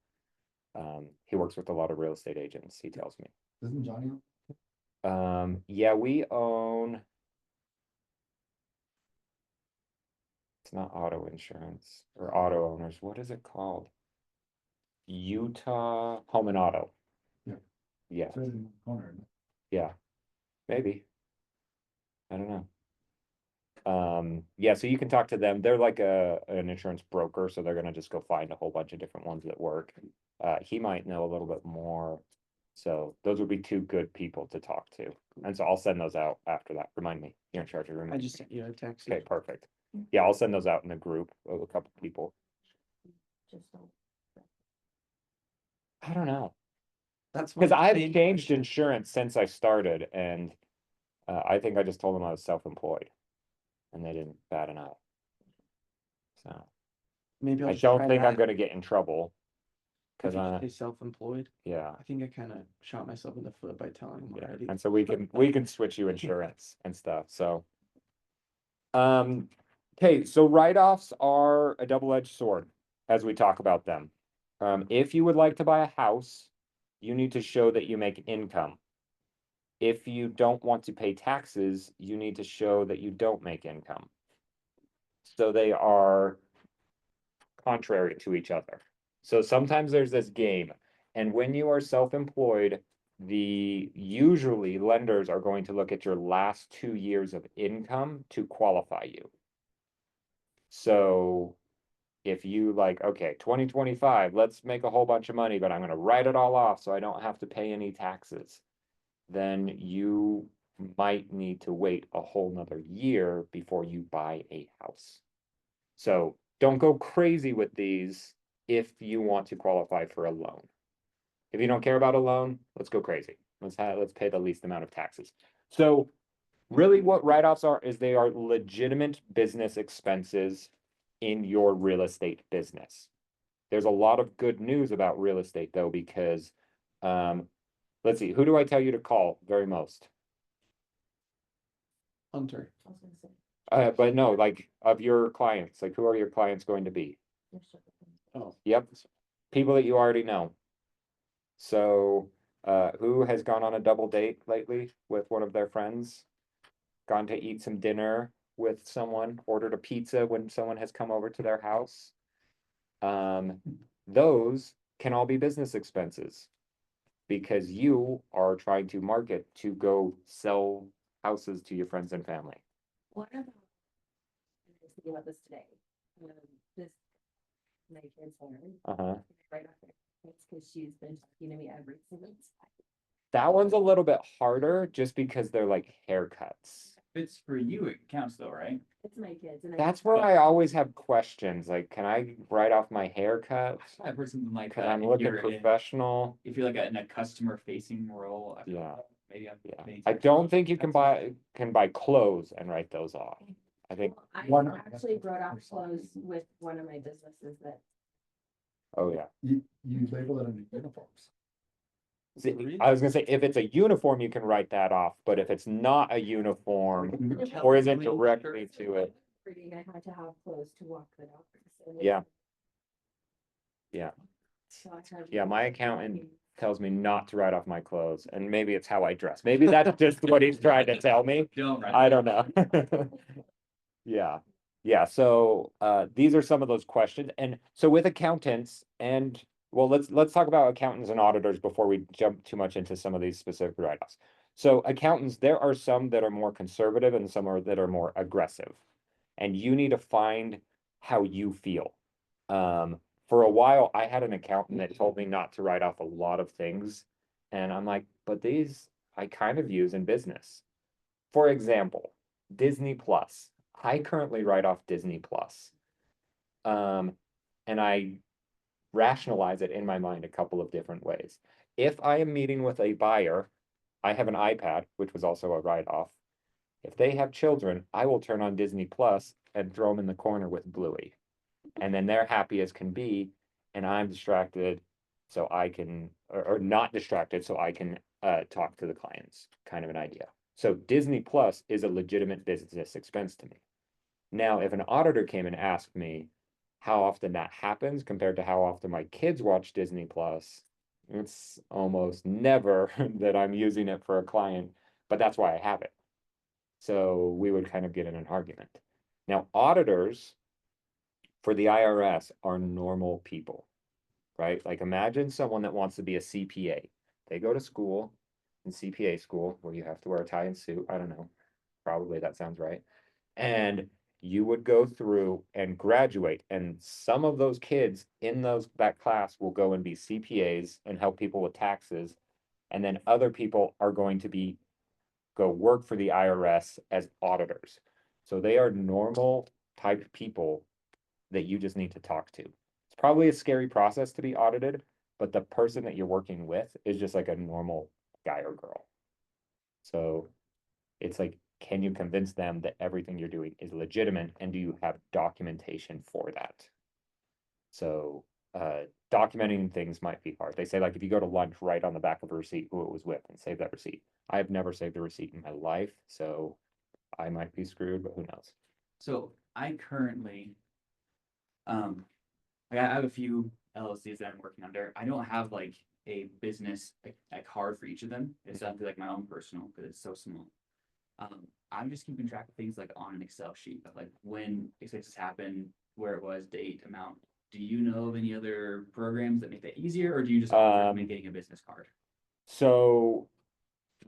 he works with a lot of real estate agents, he tells me. Isn't Johnny? Yeah, we own. It's not auto insurance or auto owners. What is it called? Utah Home and Auto. Yeah. Yeah, It's right in the corner. yeah, maybe. I don't know. Yeah, so you can talk to them. They're like an insurance broker, so they're gonna just go find a whole bunch of different ones that work. He might know a little bit more. So those would be two good people to talk to. And so I'll send those out after that. Remind me, you're in charge of I reminding just me. sent you a text. Okay, perfect. Yeah, I'll send those out in the group of a couple people. Just don't. I don't know. That's Because my I've main changed question. insurance since I started and I think I just told them I was self-employed. And they didn't bat an eye. So Maybe I'll I just don't try think I'm that. gonna get in trouble. If Cause you stay self-employed, yeah, I think I kind of shot myself in the foot by telling him yeah. already. And so we can switch you insurance and stuff, so. Okay, so write-offs are a double-edged sword as we talk about them. If you would like to buy a house, you need to show that you make income. If you don't want to pay taxes, you need to show that you don't make income. So they are contrary to each other. So sometimes there's this game, and when you are self-employed, usually lenders are going to look at your last 2 years of income to qualify you. So if you like, okay, 2025, let's make a whole bunch of money, but I'm gonna write it all off so I don't have to pay any taxes, then you might need to wait a whole nother year before you buy a house. So don't go crazy with these if you want to qualify for a loan. If you don't care about a loan, let's go crazy. Let's pay the least amount of taxes. So really what write-offs are is they are legitimate business expenses in your real estate business. There's a lot of good news about real estate though, because let's see, who do I tell you to call very most? Hunter. I was gonna say, But no, like of your clients, like who are your clients going to be? you're so good. Oh, Yep, people that you already know. So, who has gone on a double date lately with one of their friends? Gone to eat some dinner with someone, ordered a pizza when someone has come over to their house? Those can all be business expenses. Because you are trying to market to go sell houses to your friends and family. What about, I was thinking about this today, this, my kid's learn, Uh-huh. right off there, it's because she's been talking to me every single time. That one's a little bit harder just because they're like haircuts. If it's for you, it counts though, right? It's my kids and. That's where I always have questions, like, can I write off my haircut? I've heard something like Cause that. I'm if looking you're in- professional. If you're like in a customer facing role. I don't Yeah. know, Maybe I'm. Yeah, getting I too- don't think you can That's- buy clothes and write those off. I think, Well, I Why not? actually brought off clothes with one of my businesses that, oh yeah. You label it under uniforms. See, I was gonna say, if it's a uniform, you can write that off, but if it's not a uniform, or isn't directly to it, reading, I had to have clothes to walk the dogs. and Yeah. it's- Yeah. So I had. Yeah, my accountant tells me not to write off my clothes, and maybe it's how I dress. Maybe that's just what he's trying to tell me. Don't write I that. don't know. Yeah, yeah, so these are some of those questions, and so with accountants and, well, let's talk about accountants and auditors before we jump too much into some of these specific write-offs. So accountants, there are some that are more conservative and some are that are more aggressive. And you need to find how you feel. For a while, I had an accountant that told me not to write off a lot of things. And I'm like, but these I kind of use in business. For example, Disney Plus. I currently write off Disney Plus. Um, and I rationalize it in my mind a couple of different ways. If I am meeting with a buyer, I have an iPad, which was also a write-off. If they have children, I will turn on Disney Plus and throw them in the corner with Bluey. And then they're happy as can be, and I'm distracted so I can, or not distracted so I can talk to the clients, kind of an idea. So Disney Plus is a legitimate business expense to me. Now, if an auditor came and asked me how often that happens compared to how often my kids watch Disney Plus, it's almost never that I'm using it for a client, but that's why I have it. So we would kind of get in an argument. Now, auditors for the IRS are normal people, right? Like imagine someone that wants to be a CPA. They go to school, in CPA school, where you have to wear a tie and suit. I don't know. Probably that sounds right. And you would go through and graduate. And some of those kids in that class will go and be CPAs and help people with taxes. And then other people are going to go work for the IRS as auditors. So they are normal type people that you just need to talk to. It's probably a scary process to be audited, but the person that you're working with is just like a normal guy or girl. So it's like, can you convince them that everything you're doing is legitimate and do you have documentation for that? So documenting things might be hard. They say like if you go to lunch, write on the back of a receipt who it was with and save that receipt. I have never saved a receipt in my life, so I might be screwed, but who knows? So I currently, like I have a few LLCs that I'm working under. I don't have like a business, a card for each of them. It's definitely like my own personal, because it's so small. I'm just keeping track of things like on an Excel sheet of like when expenses happen, where it was, date, amount. Do you know of any other programs that make that easier, or do you just recommend getting a business card? So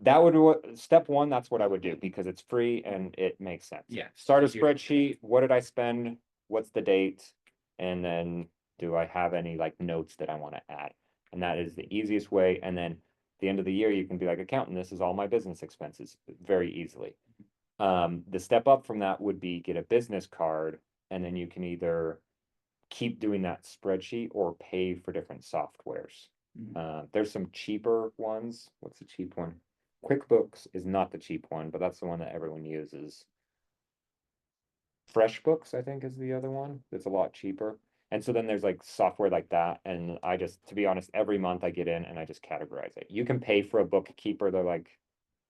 that would, step one, that's what I would do because it's free and it makes sense. Yeah. Start a easier. spreadsheet. What did I spend? What's the date? And then do I have any like notes that I want to add? And that is the easiest way. And then the end of the year, you can be like, accountant, this is all my business expenses very easily. The step up from that would be get a business card, and then you can either keep doing that spreadsheet or pay for different softwares. There's some cheaper ones. What's the cheap one? QuickBooks is not the cheap one, but that's the one that everyone uses. FreshBooks, I think, is the other one. That's a lot cheaper. And so then there's like software like that. And I just, to be honest, every month I get in and I just categorize it. You can pay for a bookkeeper. They're like,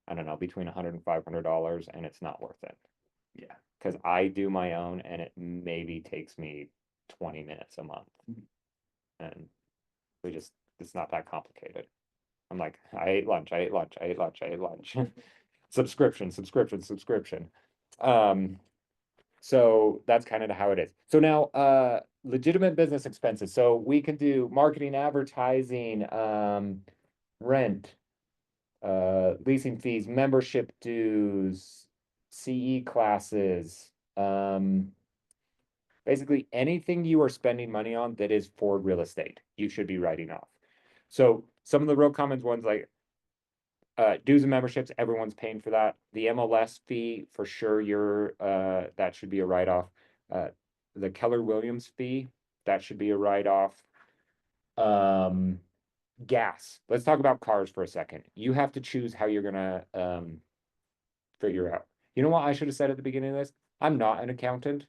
I don't know, between $100 and $500, and it's not worth it. Yeah. Because I do my own and it maybe takes me 20 minutes a month. And it's not that complicated. I'm like, I ate lunch, I ate lunch, I ate lunch, I ate lunch. Subscription. So that's kind of how it is. So now, legitimate business expenses. So we can do marketing, advertising, rent, leasing fees, membership dues, CE classes, basically anything you are spending money on that is for real estate, you should be writing off. So some of the real common ones like dues and memberships, everyone's paying for that. The MLS fee, for sure, that should be a write-off. The Keller Williams fee, that should be a write-off. Gas. Let's talk about cars for a second. You have to choose how you're gonna figure out. You know what I should have said at the beginning of this? I'm not an accountant.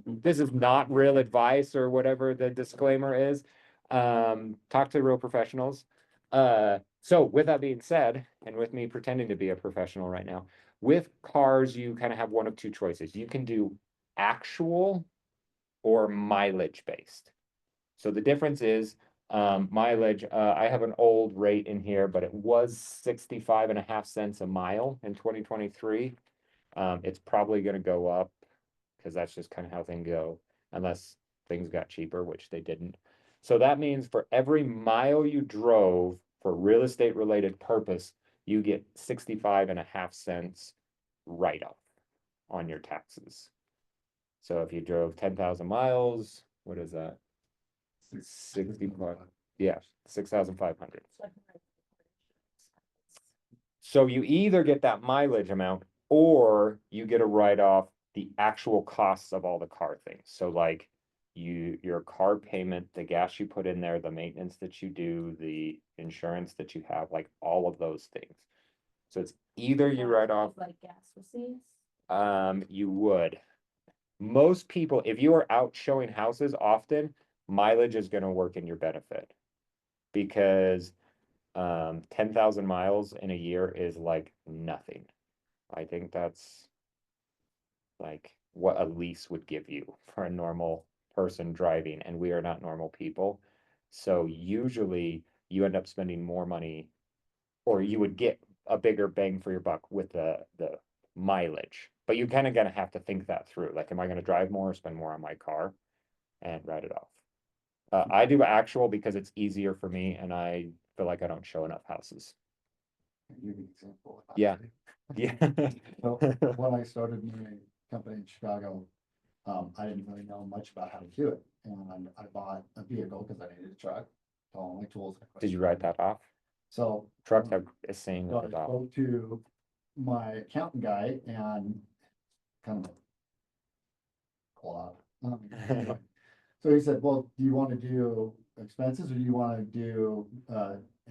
This is not real advice or whatever the disclaimer is. Talk to real professionals. So with that being said, and with me pretending to be a professional right now, with cars, you kind of have one of two choices. You can do actual or mileage based. So the difference is mileage, I have an old rate in here, but it was 65.5 cents a mile in 2023. It's probably going to go up because that's just kind of how things go, unless things got cheaper, which they didn't. So that means for every mile you drove for real estate related purpose, you get 65.5 cents write-off on your taxes. So if you drove 10,000 miles, what is that? 65, yeah, 6,500. So you either get that mileage amount or you get a write-off the actual costs of all the car things. So like your car payment, the gas you put in there, the maintenance that you do, the insurance that you have, like all of those things. So it's either you write off, Like gas receipts. you would. Most people, if you are out showing houses often, mileage is gonna work in your benefit. Because 10,000 miles in a year is like nothing. I think that's like what a lease would give you for a normal person driving, and we are not normal people. So usually you end up spending more money, or you would get a bigger bang for your buck with the mileage. But you kind of gonna have to think that through. Like, am I gonna drive more or spend more on my car and write it off? I do actual because it's easier for me and I feel like I don't show enough houses. Give you an example. Yeah. Yeah. So when I started my company in Chicago, I didn't really know much about how to do it. And I bought a vehicle because I needed a truck, all my tools. Did you write that off? So. Trucks have a saying So that I it's off. spoke to my accountant guy and kind of. Anyway. So he said, well, do you want to do expenses or do you want to do,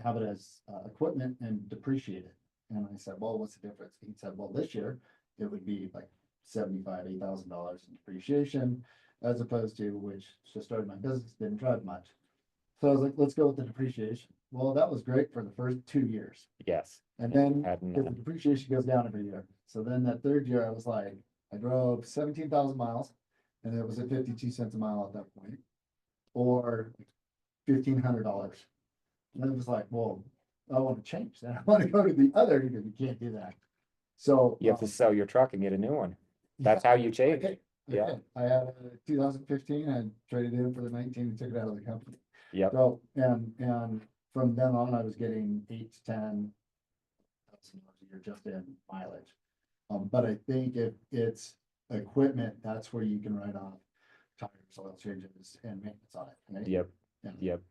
have it as, equipment and depreciate it? And I said, well, what's the difference? He said, well, this year it would be like $75,000-$80,000 in depreciation, as opposed to, which just started my business, didn't drive much. So I was like, let's go with the depreciation. Well, that was great for the first 2 years. Yes. And then, Hadn't, because the depreciation goes down every year. So then that third year, I was like, I drove 17,000 miles and it was at 52 cents a mile at that point, or $1,500. And I was like, well, I want to change that. I want to go to the other, because you can't do that. So. you have to sell your truck and get a new one. That's how you change. Okay. Yeah. I had a 2015, I traded in for the 19 and took it out of the company. Yep. So, and from then on, I was getting 8 to 10,000 a year just in mileage. But I think if it's equipment, that's where you can write off tires, oil changes and maintenance on it. Right? Yep. Yeah. Yep.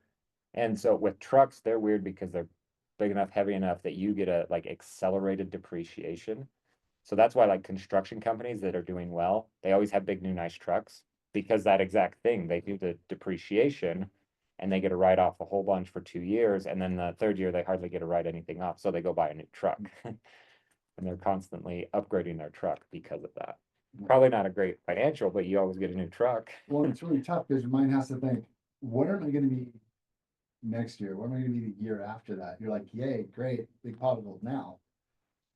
And so with trucks, they're weird because they're big enough, heavy enough that you get a like accelerated depreciation. So that's why like construction companies that are doing well, they always have big new nice trucks, because that exact thing, they do the depreciation and they get a write off a whole bunch for 2 years, and then the third year they hardly get to write anything off, so they go buy a new truck. And they're constantly upgrading their truck because of that. Probably not a great financial, but you always get a new truck. Well, it's really tough because your mind has to think, what am I gonna be next year? What am I gonna be the year after that? You're like, yay, great, big pot of gold now.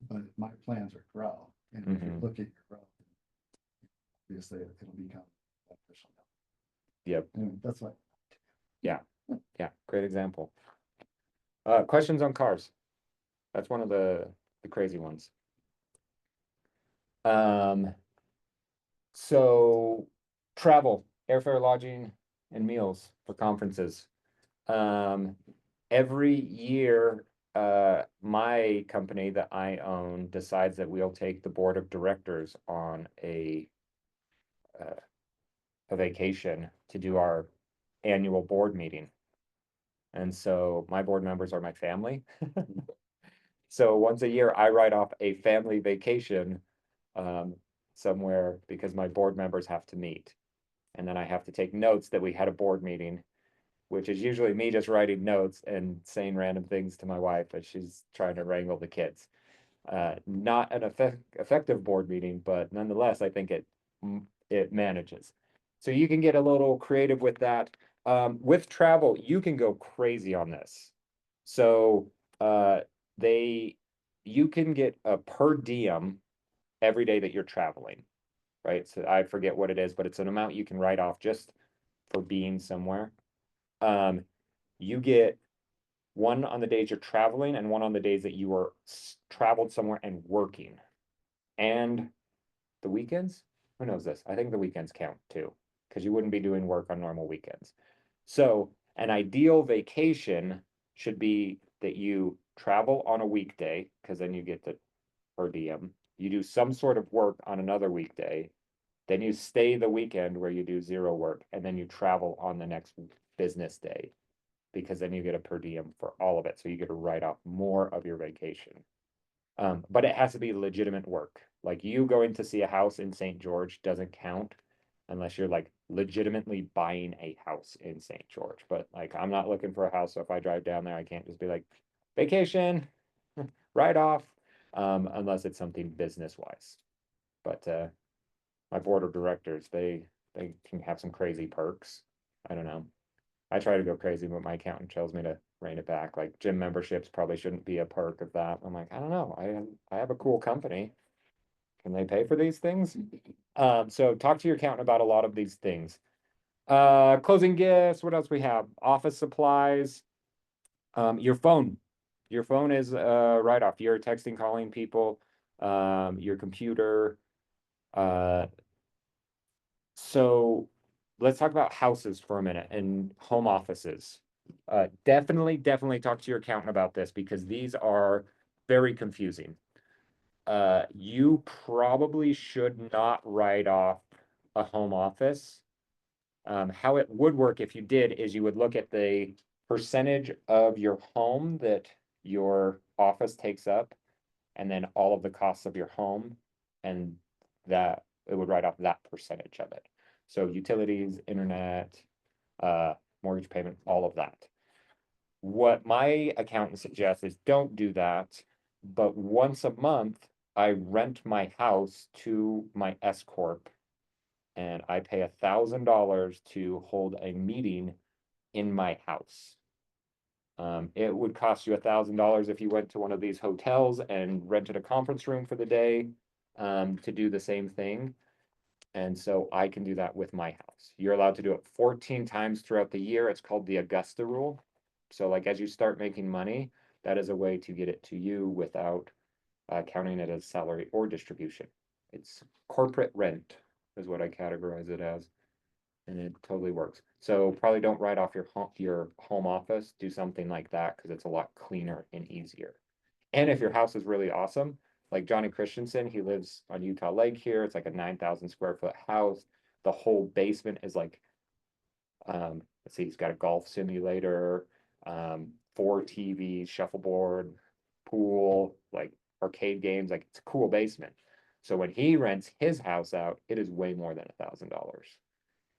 But my plans are grow, and if you Mhm. look at your growth, obviously it'll become beneficial. Yep. And that's what. Yeah, great example. Questions on cars? That's one of the crazy ones. So travel, airfare, lodging, and meals for conferences. Every year, my company that I own decides that we'll take the board of directors on a vacation to do our annual board meeting. And so my board members are my family. So once a year, I write off a family vacation somewhere because my board members have to meet. And then I have to take notes that we had a board meeting, which is usually me just writing notes and saying random things to my wife as she's trying to wrangle the kids. Not an effective board meeting, but nonetheless, I think it manages. So you can get a little creative with that. With travel, you can go crazy on this. So you can get a per diem every day that you're traveling, right? So I forget what it is, but it's an amount you can write off just for being somewhere. You get one on the days you're traveling and one on the days that you are traveled somewhere and working. And the weekends, who knows this? I think the weekends count too, because you wouldn't be doing work on normal weekends. So an ideal vacation should be that you travel on a weekday, because then you get the per diem. You do some sort of work on another weekday, then you stay the weekend where you do zero work, and then you travel on the next business day, because then you get a per diem for all of it, so you get to write off more of your vacation. But it has to be legitimate work. Like you going to see a house in St. George doesn't count unless you're like legitimately buying a house in St. George. But like I'm not looking for a house, so if I drive down there, I can't just be like vacation, write off, unless it's something business wise. But my board of directors, they can have some crazy perks. I don't know. I try to go crazy, but my accountant tells me to rein it back. Like gym memberships probably shouldn't be a perk of that. I'm like, I don't know. I have a cool company. Can they pay for these things? So talk to your accountant about a lot of these things. Closing gifts, what else we have? Office supplies. Your phone. Your phone is write-off. You're texting, calling people, your computer. So let's talk about houses for a minute and home offices. Definitely talk to your accountant about this because these are very confusing. You probably should not write off a home office. How it would work if you did is you would look at the percentage of your home that your office takes up, and then all of the costs of your home, and that it would write off that percentage of it. So utilities, internet, mortgage payment, all of that. What my accountant suggests is don't do that, but once a month, I rent my house to my S corp and I pay $1,000 to hold a meeting in my house. It would cost you $1,000 if you went to one of these hotels and rented a conference room for the day, to do the same thing. And so I can do that with my house. You're allowed to do it 14 times throughout the year. It's called the Augusta rule. So like as you start making money, that is a way to get it to you without counting it as salary or distribution. It's corporate rent is what I categorize it as. And it totally works. So probably don't write off your home office. Do something like that because it's a lot cleaner and easier. And if your house is really awesome, like Johnny Christensen, he lives on Utah Lake here. It's like a 9,000 square foot house. The whole basement is like, let's see, he's got a golf simulator, 4 TVs, shuffleboard, pool, like arcade games. Like it's a cool basement. So when he rents his house out, it is way more than $1,000.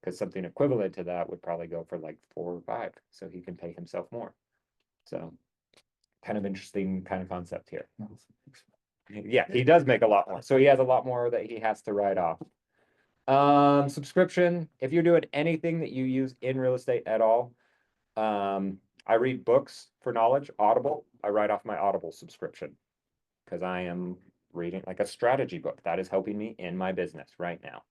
Because something equivalent to that would probably go for like 4 or 5. So he can pay himself more. So kind of interesting kind of concept here. Yeah, he does make a lot more. So he has a lot more that he has to write off. Subscription, if you're doing anything that you use in real estate at all, I read books for knowledge, Audible. I write off my Audible subscription because I am reading like a strategy book that is helping me in my business right now.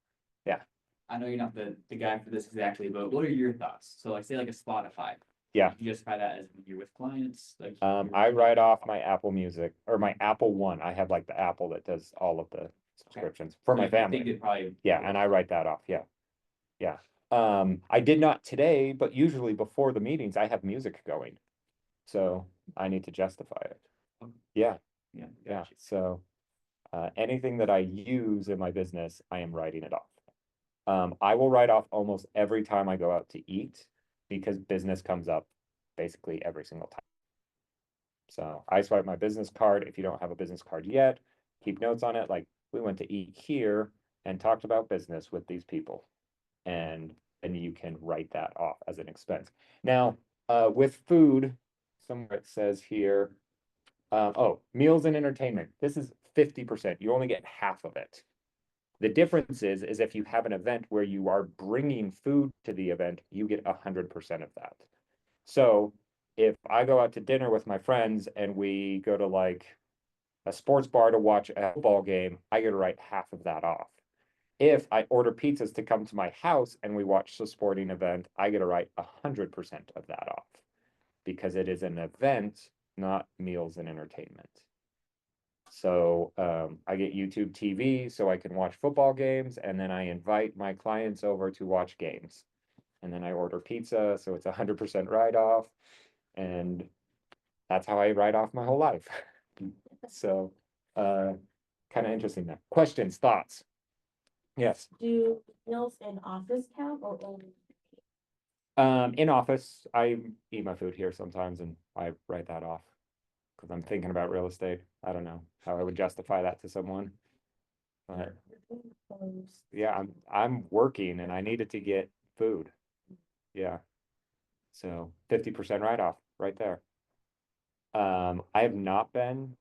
I know you're not the guy for this exactly, but what are your thoughts? So like say like a Spotify. Yeah. You justify that as when you're with clients, like. I write off my Apple Music or my Apple One. I have like the Apple that does all of the subscriptions for my I think family. it probably. Yeah, and I write that off. Yeah. Yeah. I did not today, but usually before the meetings, I have music going. So I need to justify it. Okay. Yeah, Yeah. yeah. gotcha. So anything that I use in my business, I am writing it off. I will write off almost every time I go out to eat because business comes up basically every single time. So I swipe my business card. If you don't have a business card yet, keep notes on it. Like we went to eat here and talked about business with these people. And you can write that off as an expense. Now, with food, somewhere it says here, oh, meals and entertainment. This is 50%. You only get half of it. The difference is if you have an event where you are bringing food to the event, you get 100% of that. So if I go out to dinner with my friends and we go to like a sports bar to watch a football game, I get to write half of that off. If I order pizzas to come to my house and we watch the sporting event, I get to write 100% of that off because it is an event, not meals and entertainment. So I get YouTube TV so I can watch football games, and then I invite my clients over to watch games. And then I order pizza, so it's 100% write-off. And that's how I write off my whole life. So kind of interesting there. Questions, thoughts? Yes. Do meals in office count or only? In office, I eat my food here sometimes and I write that off. Cause I'm thinking about real estate. I don't know how I would justify that to someone. But yeah, I'm working and I needed to get food. Yeah. So 50% write-off right there. I have not been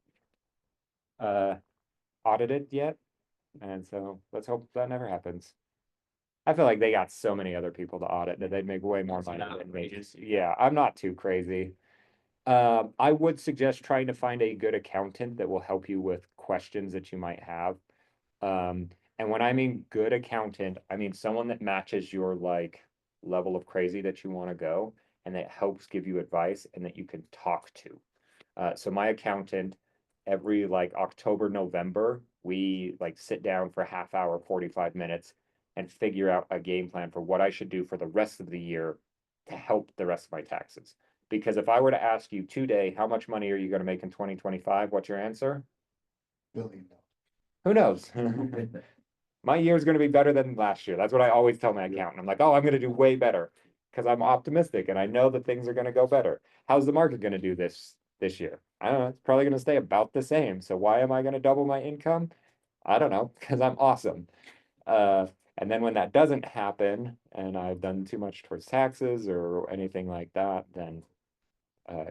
audited yet. And so let's hope that never happens. I feel like they got so many other people to audit that they'd make way more That's money not than me. outrageous. Yeah, I'm not too crazy. I would suggest trying to find a good accountant that will help you with questions that you might have. And when I mean good accountant, I mean someone that matches your like level of crazy that you want to go and that helps give you advice and that you can talk to. So my accountant, every like October, November, we like sit down for a half hour, 45 minutes and figure out a game plan for what I should do for the rest of the year to help the rest of my taxes. Because if I were to ask you today, how much money are you going to make in 2025? What's your answer? $1 Who knows? My year is going to be better than last year. That's what I always tell my accountant. I'm like, oh, I'm going to do way better because I'm optimistic and I know that things are going to go better. How's the market going to do this year? I don't know. It's probably going to stay about the same. So why am I going to double my income? I don't know, because I'm awesome. And then when that doesn't happen and I've done too much towards taxes or anything like that, then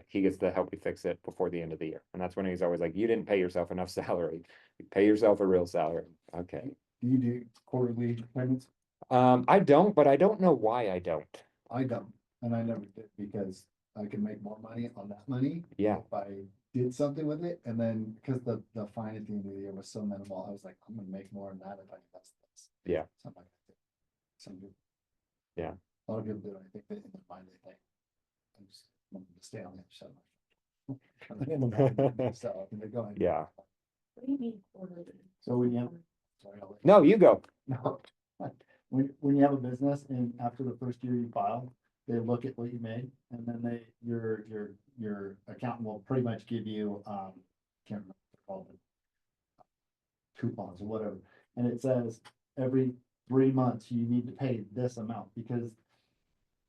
he gets to help me fix it before the end of the year. And that's when he's always like, you didn't pay yourself enough salary. You pay yourself a real salary. Okay. Do you do quarterly payments? I don't, but I don't know why I don't. I don't, and I never did because I can make more money on that money. Yeah. If I did something with it, and then, because the fine at the end of the year was so minimal, I was like, I'm gonna make more than that if I invest this. Yeah. So I'm like, some people. Yeah. A lot of people do, I think that in their mind, they think, I'm just want them to stay on the other side. So, and they go ahead. Yeah. What do you mean quarterly? So when you have, sorry, I'll let you- No, you go. No. When you have a business and after the first year you file, they look at what you made and then your accountant will pretty much give you, can't remember what they're called. Coupons or whatever, and it says every 3 months you need to pay this amount because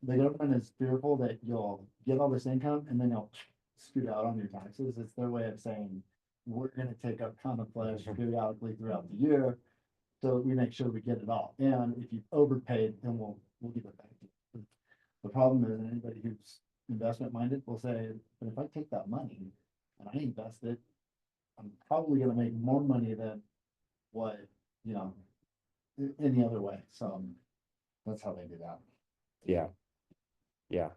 the government is fearful that you'll get all this income and then they'll scoot out on your taxes. It's their way of saying, we're gonna take up ton of flesh periodically throughout the year. So we make sure we get it all. And if you've overpaid, then we'll give it back to you. The problem is anybody who's investment minded will say, but if I take that money and I invest it, I'm probably gonna make more money than what, any other way. So that's how they do that. Yeah. Yeah.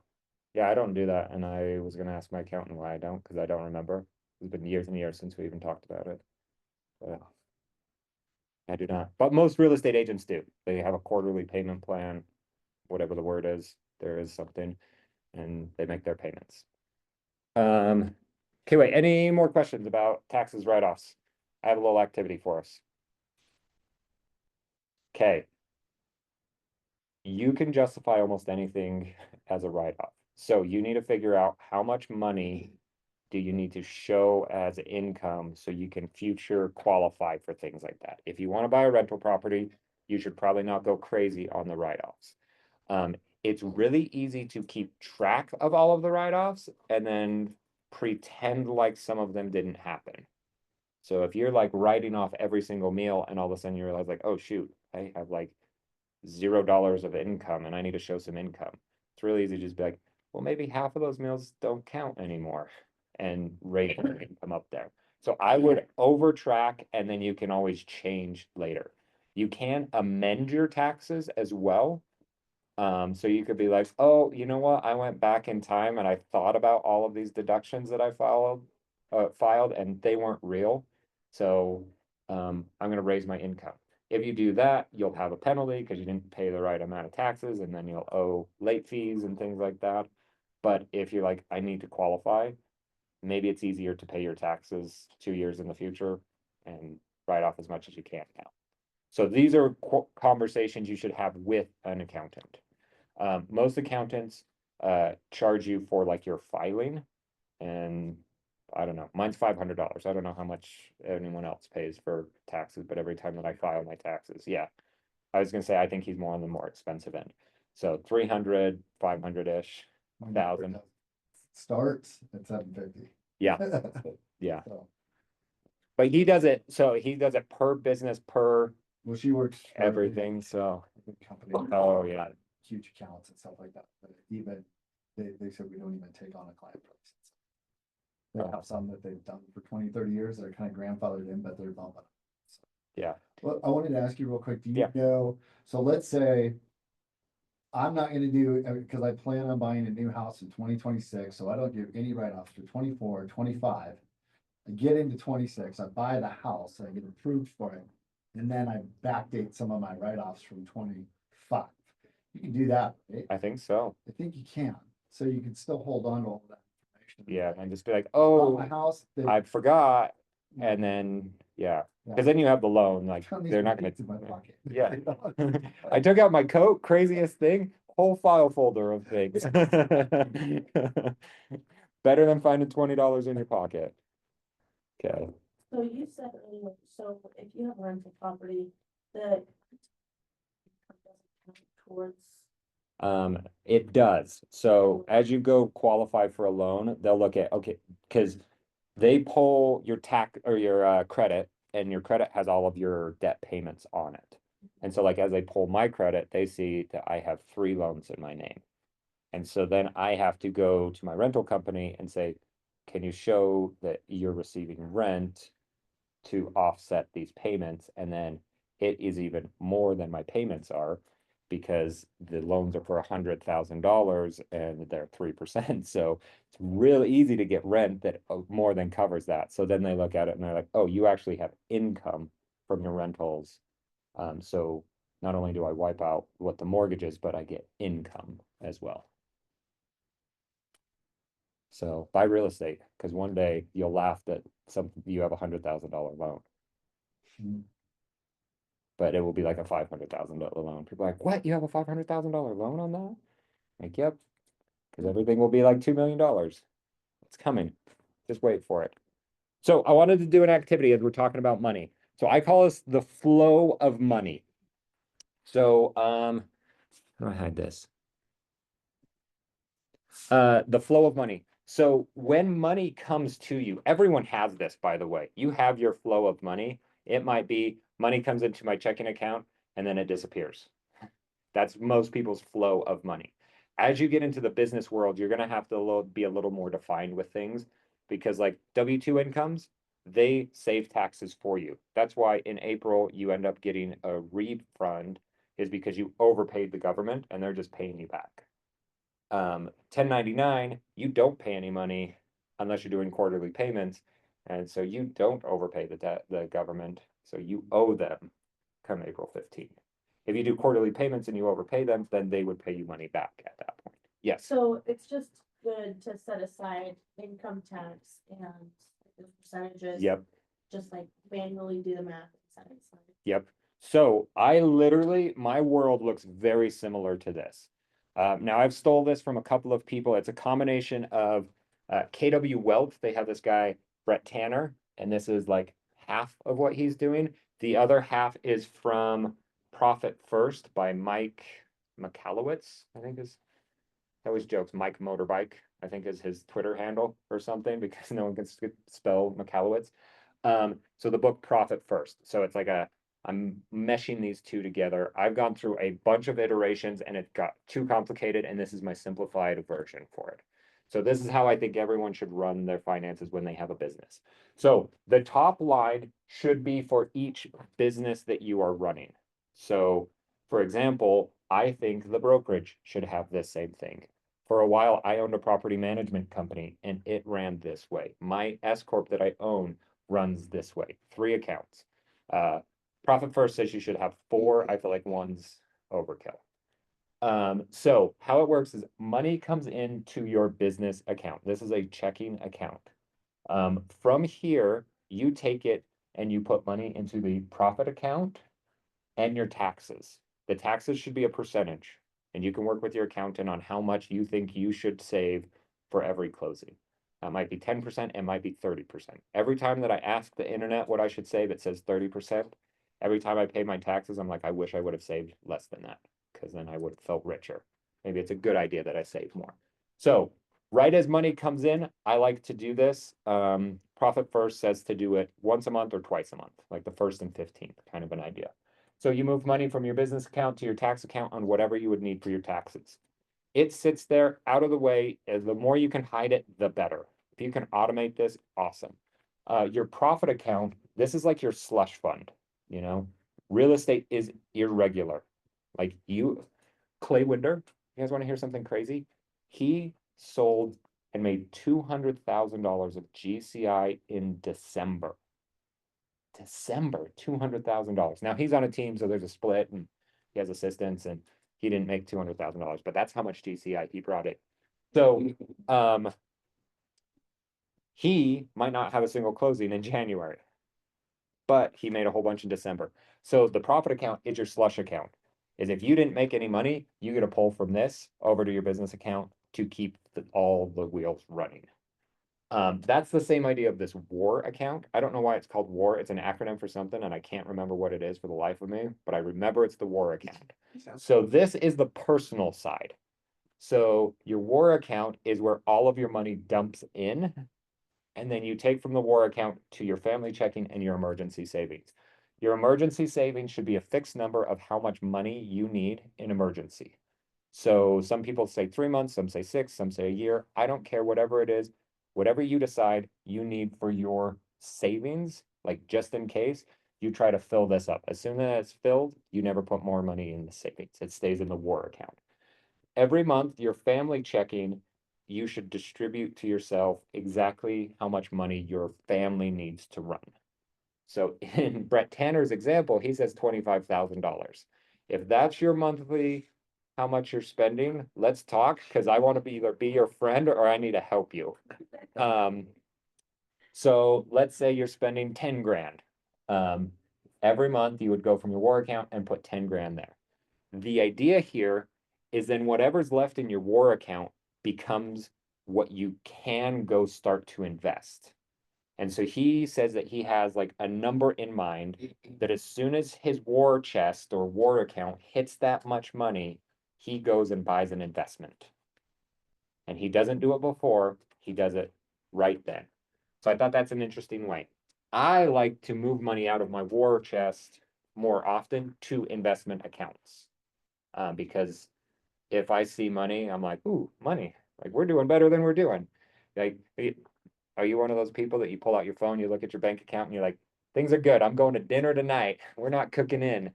Yeah, I don't do that. And I was gonna ask my accountant why I don't, because I don't remember. It's been years and years since we even talked about it. But I do not. But most real estate agents do. They have a quarterly payment plan, whatever the word is, there is something, and they make their payments. Okay, wait, any more questions about taxes write-offs? I have a little activity for us. Okay. You can justify almost anything as a write-off. So you need to figure out how much money do you need to show as income so you can future qualify for things like that. If you want to buy a rental property, you should probably not go crazy on the write-offs. It's really easy to keep track of all of the write-offs and then pretend like some of them didn't happen. So if you're like writing off every single meal and all of a sudden you realize like, oh shoot, I have like $0 of income and I need to show some income. It's really easy to just be like, well, maybe half of those meals don't count anymore and rate your income up there. So I would overtrack and then you can always change later. You can amend your taxes as well. So you could be like, oh, you know what? I went back in time and I thought about all of these deductions that I filed and they weren't real. So I'm gonna raise my income. If you do that, you'll have a penalty because you didn't pay the right amount of taxes and then you'll owe late fees and things like that. But if you're like, I need to qualify, maybe it's easier to pay your taxes 2 years in the future and write off as much as you can now. So these are conversations you should have with an accountant. Most accountants charge you for like your filing, and I don't know, mine's $500. I don't know how much anyone else pays for taxes, but every time that I file my taxes, yeah. I was gonna say, I think he's more on the more expensive end. So 300, 500-ish. Mine 1,000. Starts at 750. Yeah, yeah. So, But he does it, so he does it per business, per well, she works. for a everything, so, big company. oh, yeah. Huge accounts and stuff like that, but even, they said we don't even take on a client price. They Oh. have some that they've done for 20, 30 years, they're kind of grandfathered in, but they're bumping. Yeah. Well, I wanted to ask you real quick, do you Yeah. know, so let's say I'm not gonna do, because I plan on buying a new house in 2026, so I don't give any write-offs for 24, 25. I get into 26, I buy the house, I get approved for it, and then I backdate some of my write-offs from 25. You can do that, right? I think so. I think you can, so you can still hold on to all that information. Yeah, and just be like, Bought oh, my house. I forgot, and then, yeah, because then you have the loan, like, they're not gonna. In my pocket. Yeah. I took out my coat, craziest thing, whole file folder of things. Better than finding $20 in your pocket. Okay, So you said earlier, so if you have rental property, the doesn't count towards, it does. So as you go qualify for a loan, they'll look at, okay, because they pull your tax or your credit, and your credit has all of your debt payments on it. And so like as they pull my credit, they see that I have 3 loans in my name. And so then I have to go to my rental company and say, can you show that you're receiving rent to offset these payments? And then it is even more than my payments are, because the loans are for $100,000 and they're 3%. So it's really easy to get rent that more than covers that. So then they look at it and they're like, oh, you actually have income from your rentals. So not only do I wipe out what the mortgage is, but I get income as well. So buy real estate, because one day you'll laugh that you have $100,000 loan, Hmm. but it will be like a $500,000 loan. People are like, what? You have a $500,000 loan on that? Like, yep, because everything will be like $2 million. It's coming. Just wait for it. So I wanted to do an activity as we're talking about money. So I call this the flow of money. So, how do I hide this? The flow of money. So when money comes to you, everyone has this, by the way. You have your flow of money. It might be money comes into my checking account and then it disappears. That's most people's flow of money. As you get into the business world, you're going to have to be a little more defined with things, because like W-2 incomes, they save taxes for you. That's why in April you end up getting a refund, is because you overpaid the government and they're just paying you back. 1099, you don't pay any money unless you're doing quarterly payments, and so you don't overpay the government, so you owe them come April 15th. If you do quarterly payments and you overpay them, then they would pay you money back at that point. Yes. so it's just good to set aside income tax and the percentages. Yep. Just like manually do the math and set it aside. Yep. So I literally, my world looks very similar to this. Now I've stole this from a couple of people. It's a combination of KW Wealth. They have this guy, Brett Tanner, and this is like half of what he's doing. The other half is from Profit First by Mike Michalowicz, I think is, that was jokes. Mike Motorbike, I think is his Twitter handle or something, because no one can spell Michalowicz. So the book Profit First. So it's like I'm meshing these two together. I've gone through a bunch of iterations and it got too complicated, and this is my simplified version for it. So this is how I think everyone should run their finances when they have a business. So the top line should be for each business that you are running. So for example, I think the brokerage should have this same thing. For a while, I owned a property management company and it ran this way. My S Corp that I own runs this way, 3 accounts. Profit First says you should have 4. I feel like 1's overkill. So how it works is money comes into your business account. This is a checking account. From here, you take it and you put money into the profit account and your taxes. The taxes should be a percentage, and you can work with your accountant on how much you think you should save for every closing. That might be 10%, it might be 30%. Every time that I ask the internet what I should save, it says 30%. Every time I pay my taxes, I'm like, I wish I would have saved less than that, because then I would have felt richer. Maybe it's a good idea that I save more. So right as money comes in, I like to do this. Profit First says to do it once a month or twice a month, like the 1st and 15th, kind of an idea. So you move money from your business account to your tax account on whatever you would need for your taxes. It sits there out of the way. The more you can hide it, the better. If you can automate this, awesome. Your profit account, this is like your slush fund, you know? Real estate is irregular. Like Clay Winder, you guys want to hear something crazy? He sold and made $200,000 of GCI in December. $200,000. Now he's on a team, so there's a split and he has assistants and he didn't make $200,000, but that's how much GCI he brought in. So, he might not have a single closing in January, but he made a whole bunch in December. So the profit account is your slush account. Is if you didn't make any money, you get a pull from this over to your business account to keep all the wheels running. That's the same idea of this WAR account. I don't know why it's called WAR. It's an acronym for something, and I can't remember what it is for the life of me, but I remember it's the WAR account. So this is the personal side. So your WAR account is where all of your money dumps in, and then you take from the WAR account to your family checking and your emergency savings. Your emergency savings should be a fixed number of how much money you need in emergency. So some people say 3 months, some say 6, some say a year. I don't care, whatever it is, whatever you decide you need for your savings, like just in case, you try to fill this up. As soon as it's filled, you never put more money in the savings. It stays in the WAR account. Every month, your family checking, you should distribute to yourself exactly how much money your family needs to run. So in Brett Tanner's example, he says $25,000. If that's your monthly, how much you're spending, let's talk, because I want to either be your friend or I need to help you. So let's say you're spending 10 grand. Every month you would go from your WAR account and put 10 grand there. The idea here is then whatever's left in your WAR account becomes what you can go start to invest. And so he says that he has like a number in mind that as soon as his war chest or WAR account hits that much money, he goes and buys an investment. And he doesn't do it before, he does it right then. So I thought that's an interesting way. I like to move money out of my war chest more often to investment accounts. Because if I see money, I'm like, ooh, money. Like, we're doing better than we're doing. Like, are you one of those people that you pull out your phone, you look at your bank account and you're like, things are good. I'm going to dinner tonight. We're not cooking in.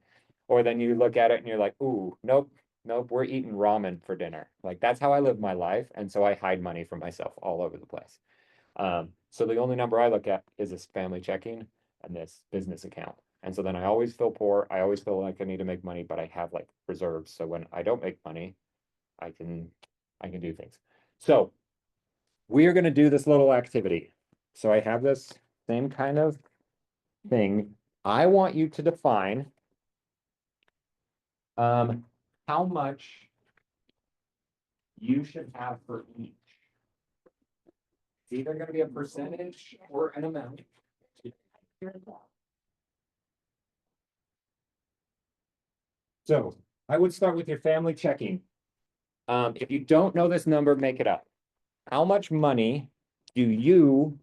Or then you look at it and you're like, ooh, nope, we're eating ramen for dinner. Like, that's how I live my life. And so I hide money from myself all over the place. So the only number I look at is this family checking and this business account. And so then I always feel poor. I always feel like I need to make money, but I have like reserves. So when I don't make money, I can do things. So we are going to do this little activity. So I have this same kind of thing. I want you to define how much you should have for each. It's either going to be a percentage or an amount. So I would start with your family checking. If you don't know this number, make it up. How much money do you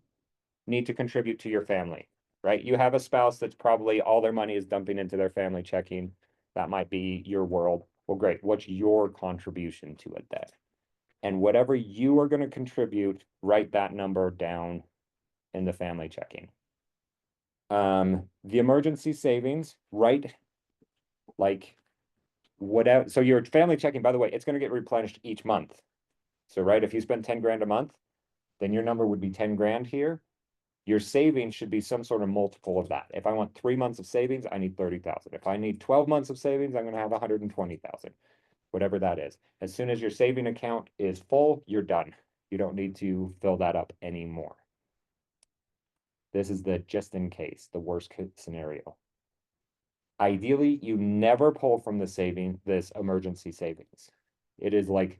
need to contribute to your family, right? You have a spouse that's probably all their money is dumping into their family checking. That might be your world. Well, great. What's your contribution to it then? And whatever you are going to contribute, write that number down in the family checking. The emergency savings, write like whatever. So your family checking, by the way, it's going to get replenished each month. So, right, if you spend 10 grand a month, then your number would be 10 grand here. Your savings should be some sort of multiple of that. If I want 3 months of savings, I need 30,000. If I need 12 months of savings, I'm going to have 120,000, whatever that is. As soon as your saving account is full, you're done. You don't need to fill that up anymore. This is the just in case, the worst case scenario. Ideally, you never pull from this emergency savings. It is like,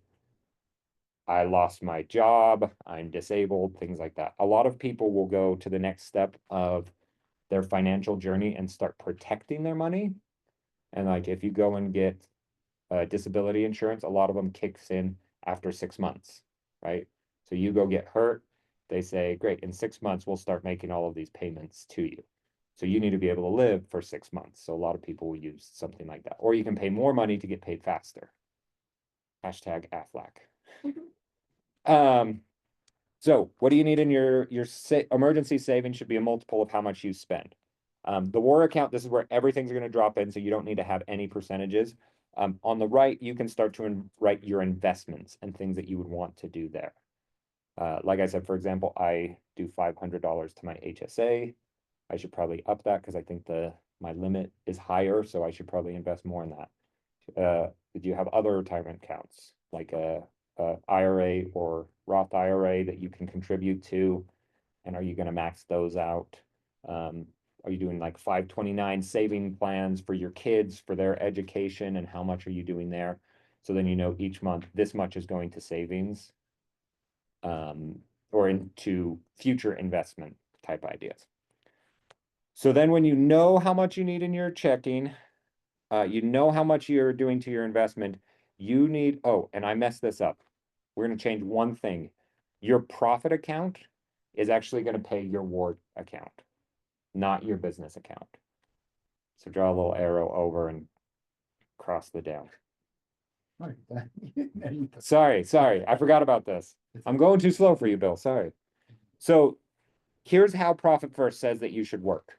I lost my job, I'm disabled, things like that. A lot of people will go to the next step of their financial journey and start protecting their money. And like, if you go and get disability insurance, a lot of them kicks in after 6 months, right? So you go get hurt, they say, great, in 6 months, we'll start making all of these payments to you. So you need to be able to live for 6 months. So a lot of people will use something like that, or you can pay more money to get paid faster. Hashtag Aflac. So what do you need in your emergency savings should be a multiple of how much you spend. The war account, this is where everything's going to drop in, so you don't need to have any percentages. On the right, you can start to write your investments and things that you would want to do there. Like I said, for example, I do $500 to my HSA. I should probably up that because I think my limit is higher, so I should probably invest more in that. Do you have other retirement accounts like a IRA or Roth IRA that you can contribute to? And are you going to max those out? Are you doing like 529 saving plans for your kids for their education, and how much are you doing there? So then you know each month this much is going to savings or into future investment type ideas. So then when you know how much you need in your checking, you know how much you're doing to your investment, you need, oh, and I messed this up. We're going to change one thing. Your profit account is actually going to pay your war account, not your business account. So draw a little arrow over and cross the down. Right. Sorry, I forgot about this. I'm going too slow for you, Bill, sorry. So here's how Profit First says that you should work.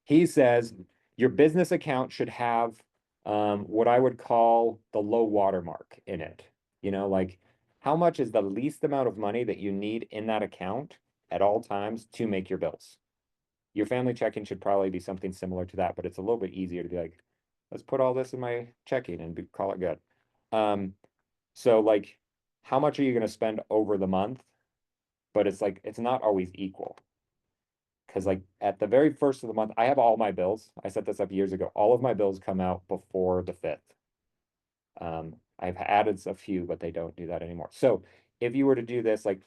He says your business account should have what I would call the low watermark in it. You know, like how much is the least amount of money that you need in that account at all times to make your bills? Your family checking should probably be something similar to that, but it's a little bit easier to be like, let's put all this in my checking and call it good. So like, how much are you going to spend over the month? But it's like, it's not always equal. Because like at the very first of the month, I have all my bills. I set this up years ago. All of my bills come out before the 5th. I've added a few, but they don't do that anymore. So if you were to do this, like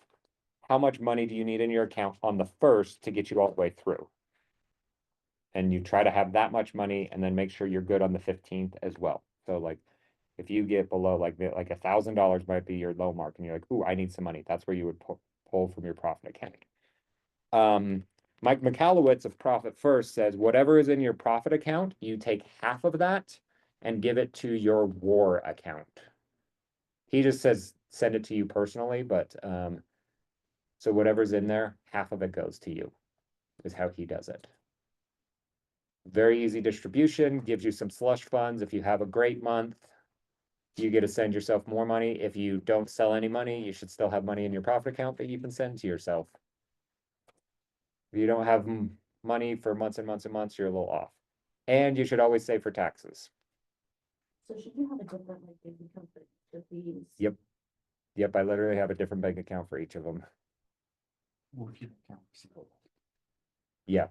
how much money do you need in your account on the 1st to get you all the way through? And you try to have that much money and then make sure you're good on the 15th as well. So like if you get below like $1,000 might be your low mark and you're like, ooh, I need some money. That's where you would pull from your profit account. Mike Michalowicz of Profit First says, whatever is in your profit account, you take half of that and give it to your war account. He just says, send it to you personally, but so whatever's in there, half of it goes to you, is how he does it. Very easy distribution, gives you some slush funds. If you have a great month, you get to send yourself more money. If you don't sell any money, you should still have money in your profit account that you can send to yourself. If you don't have money for months and months and months, you're a little off. And you should always save for taxes. So should you have a different like bank account for each of these? Yep. Yep, I literally have a different bank account for each of them. Yeah.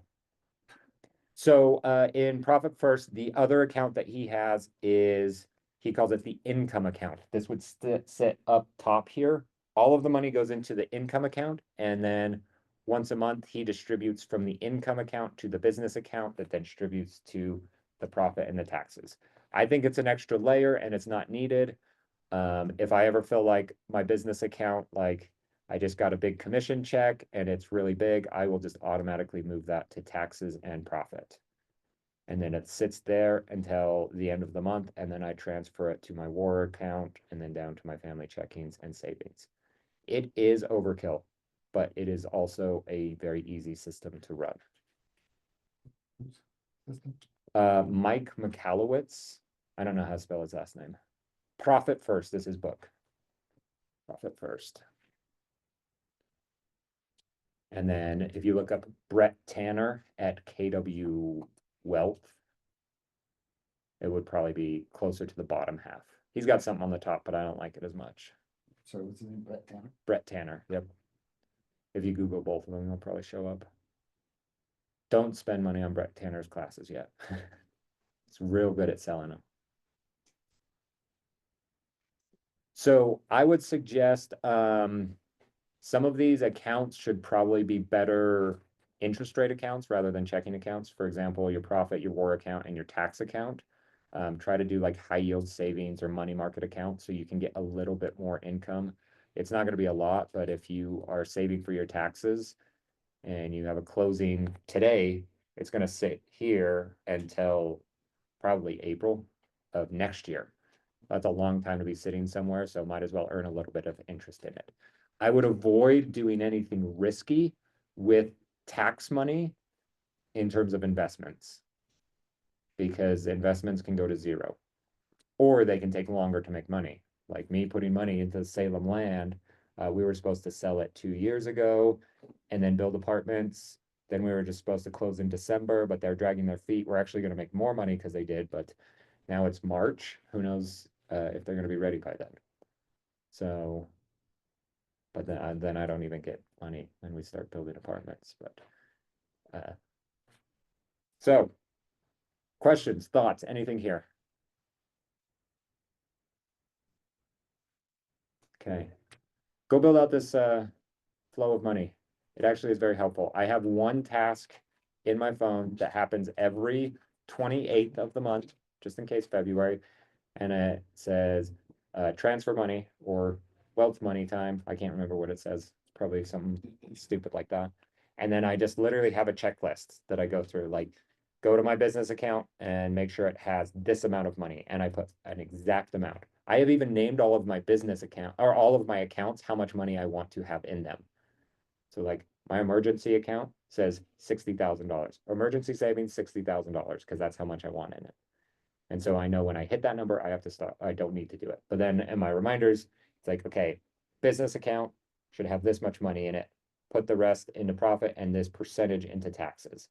So in Profit First, the other account that he has is, he calls it the income account. This would sit up top here. All of the money goes into the income account, and then once a month, he distributes from the income account to the business account that then distributes to the profit and the taxes. I think it's an extra layer and it's not needed. If I ever feel like my business account, like I just got a big commission check and it's really big, I will just automatically move that to taxes and profit. And then it sits there until the end of the month, and then I transfer it to my war account and then down to my family checkings and savings. It is overkill, but it is also a very easy system to run. Mike Michalowicz, I don't know how to spell his last name. Profit First is his book. Profit First. And then if you look up Brett Tanner at KW Wealth, it would probably be closer to the bottom half. He's got something on the top, but I don't like it as much. Sorry, what's his name? Brett Tanner? Brett Tanner, yep. If you Google both of them, they'll probably show up. Don't spend money on Brett Tanner's classes yet. It's real good at selling them. So I would suggest, some of these accounts should probably be better interest rate accounts rather than checking accounts. For example, your profit, your war account, and your tax account. Try to do like high yield savings or money market accounts so you can get a little bit more income. It's not gonna be a lot, but if you are saving for your taxes and you have a closing today, it's gonna sit here until probably April of next year. That's a long time to be sitting somewhere, so might as well earn a little bit of interest in it. I would avoid doing anything risky with tax money in terms of investments. Because investments can go to zero. Or they can take longer to make money. Like me putting money into Salem land, we were supposed to sell it 2 years ago and then build apartments. Then we were just supposed to close in December, but they're dragging their feet. We're actually gonna make more money because they did, but now it's March. Who knows if they're gonna be ready by then. So, but then I don't even get money when we start building apartments, but so questions, thoughts, anything here? Okay, go build out this flow of money. It actually is very helpful. I have one task in my phone that happens every 28th of the month, just in case February. And it says transfer money or wealth money time. I can't remember what it says. Probably something stupid like that. And then I just literally have a checklist that I go through, like go to my business account and make sure it has this amount of money. And I put an exact amount. I have even named all of my business account or all of my accounts, how much money I want to have in them. So like my emergency account says $60,000, emergency savings, $60,000, because that's how much I want in it. And so I know when I hit that number, I have to stop. I don't need to do it. But then in my reminders, it's like, okay, business account should have this much money in it. Put the rest into profit and this percentage into taxes.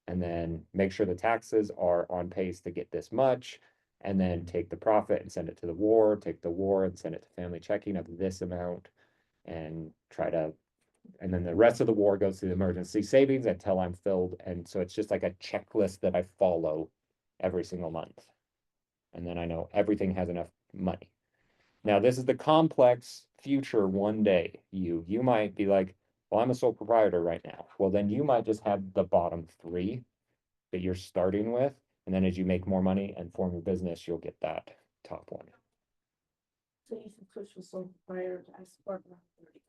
And then make sure the taxes are on pace to get this much. And then take the profit and send it to the war, take the war and send it to family checking of this amount. And try to, and then the rest of the war goes to the emergency savings until I'm filled. And so it's just like a checklist that I follow every single month. And then I know everything has enough money. Now, this is the complex future one day. You might be like, well, I'm a sole proprietor right now. Well, then you might just have the bottom three that you're starting with. And then as you make more money and form your business, you'll get that top one. So you should push for some prior to export around 30.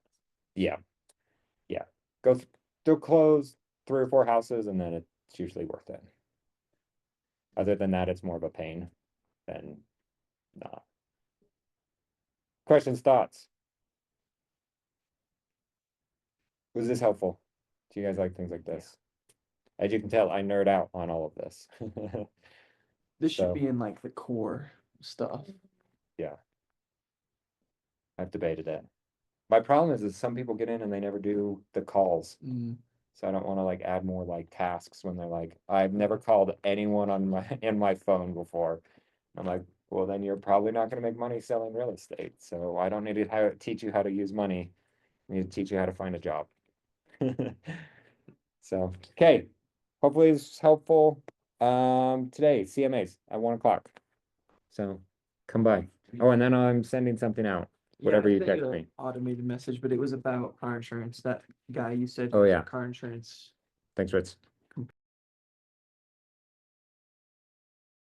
Yeah. Yeah. Go close 3 or 4 houses and then it's usually worth it. Other than that, it's more of a pain than not. Questions, thoughts? Was this helpful? Do you guys like things like this? As you can tell, I nerd out on all of this. This should So- be in like the core stuff. I've debated it. My problem is some people get in and they never do the calls. So I don't want to like add more like tasks when they're like, I've never called anyone on my in my phone before. I'm like, well, then you're probably not going to make money selling real estate. So I don't need to teach you how to use money. I need to teach you how to find a job. So, okay. Hopefully it's helpful. Today, CMAs at 1 o'clock. So come by. Oh, and then I'm sending something out. Whatever I you sent text an me. Automated message, but it was about car insurance. That guy you said. Oh, yeah. Car insurance. Thanks, Ritz.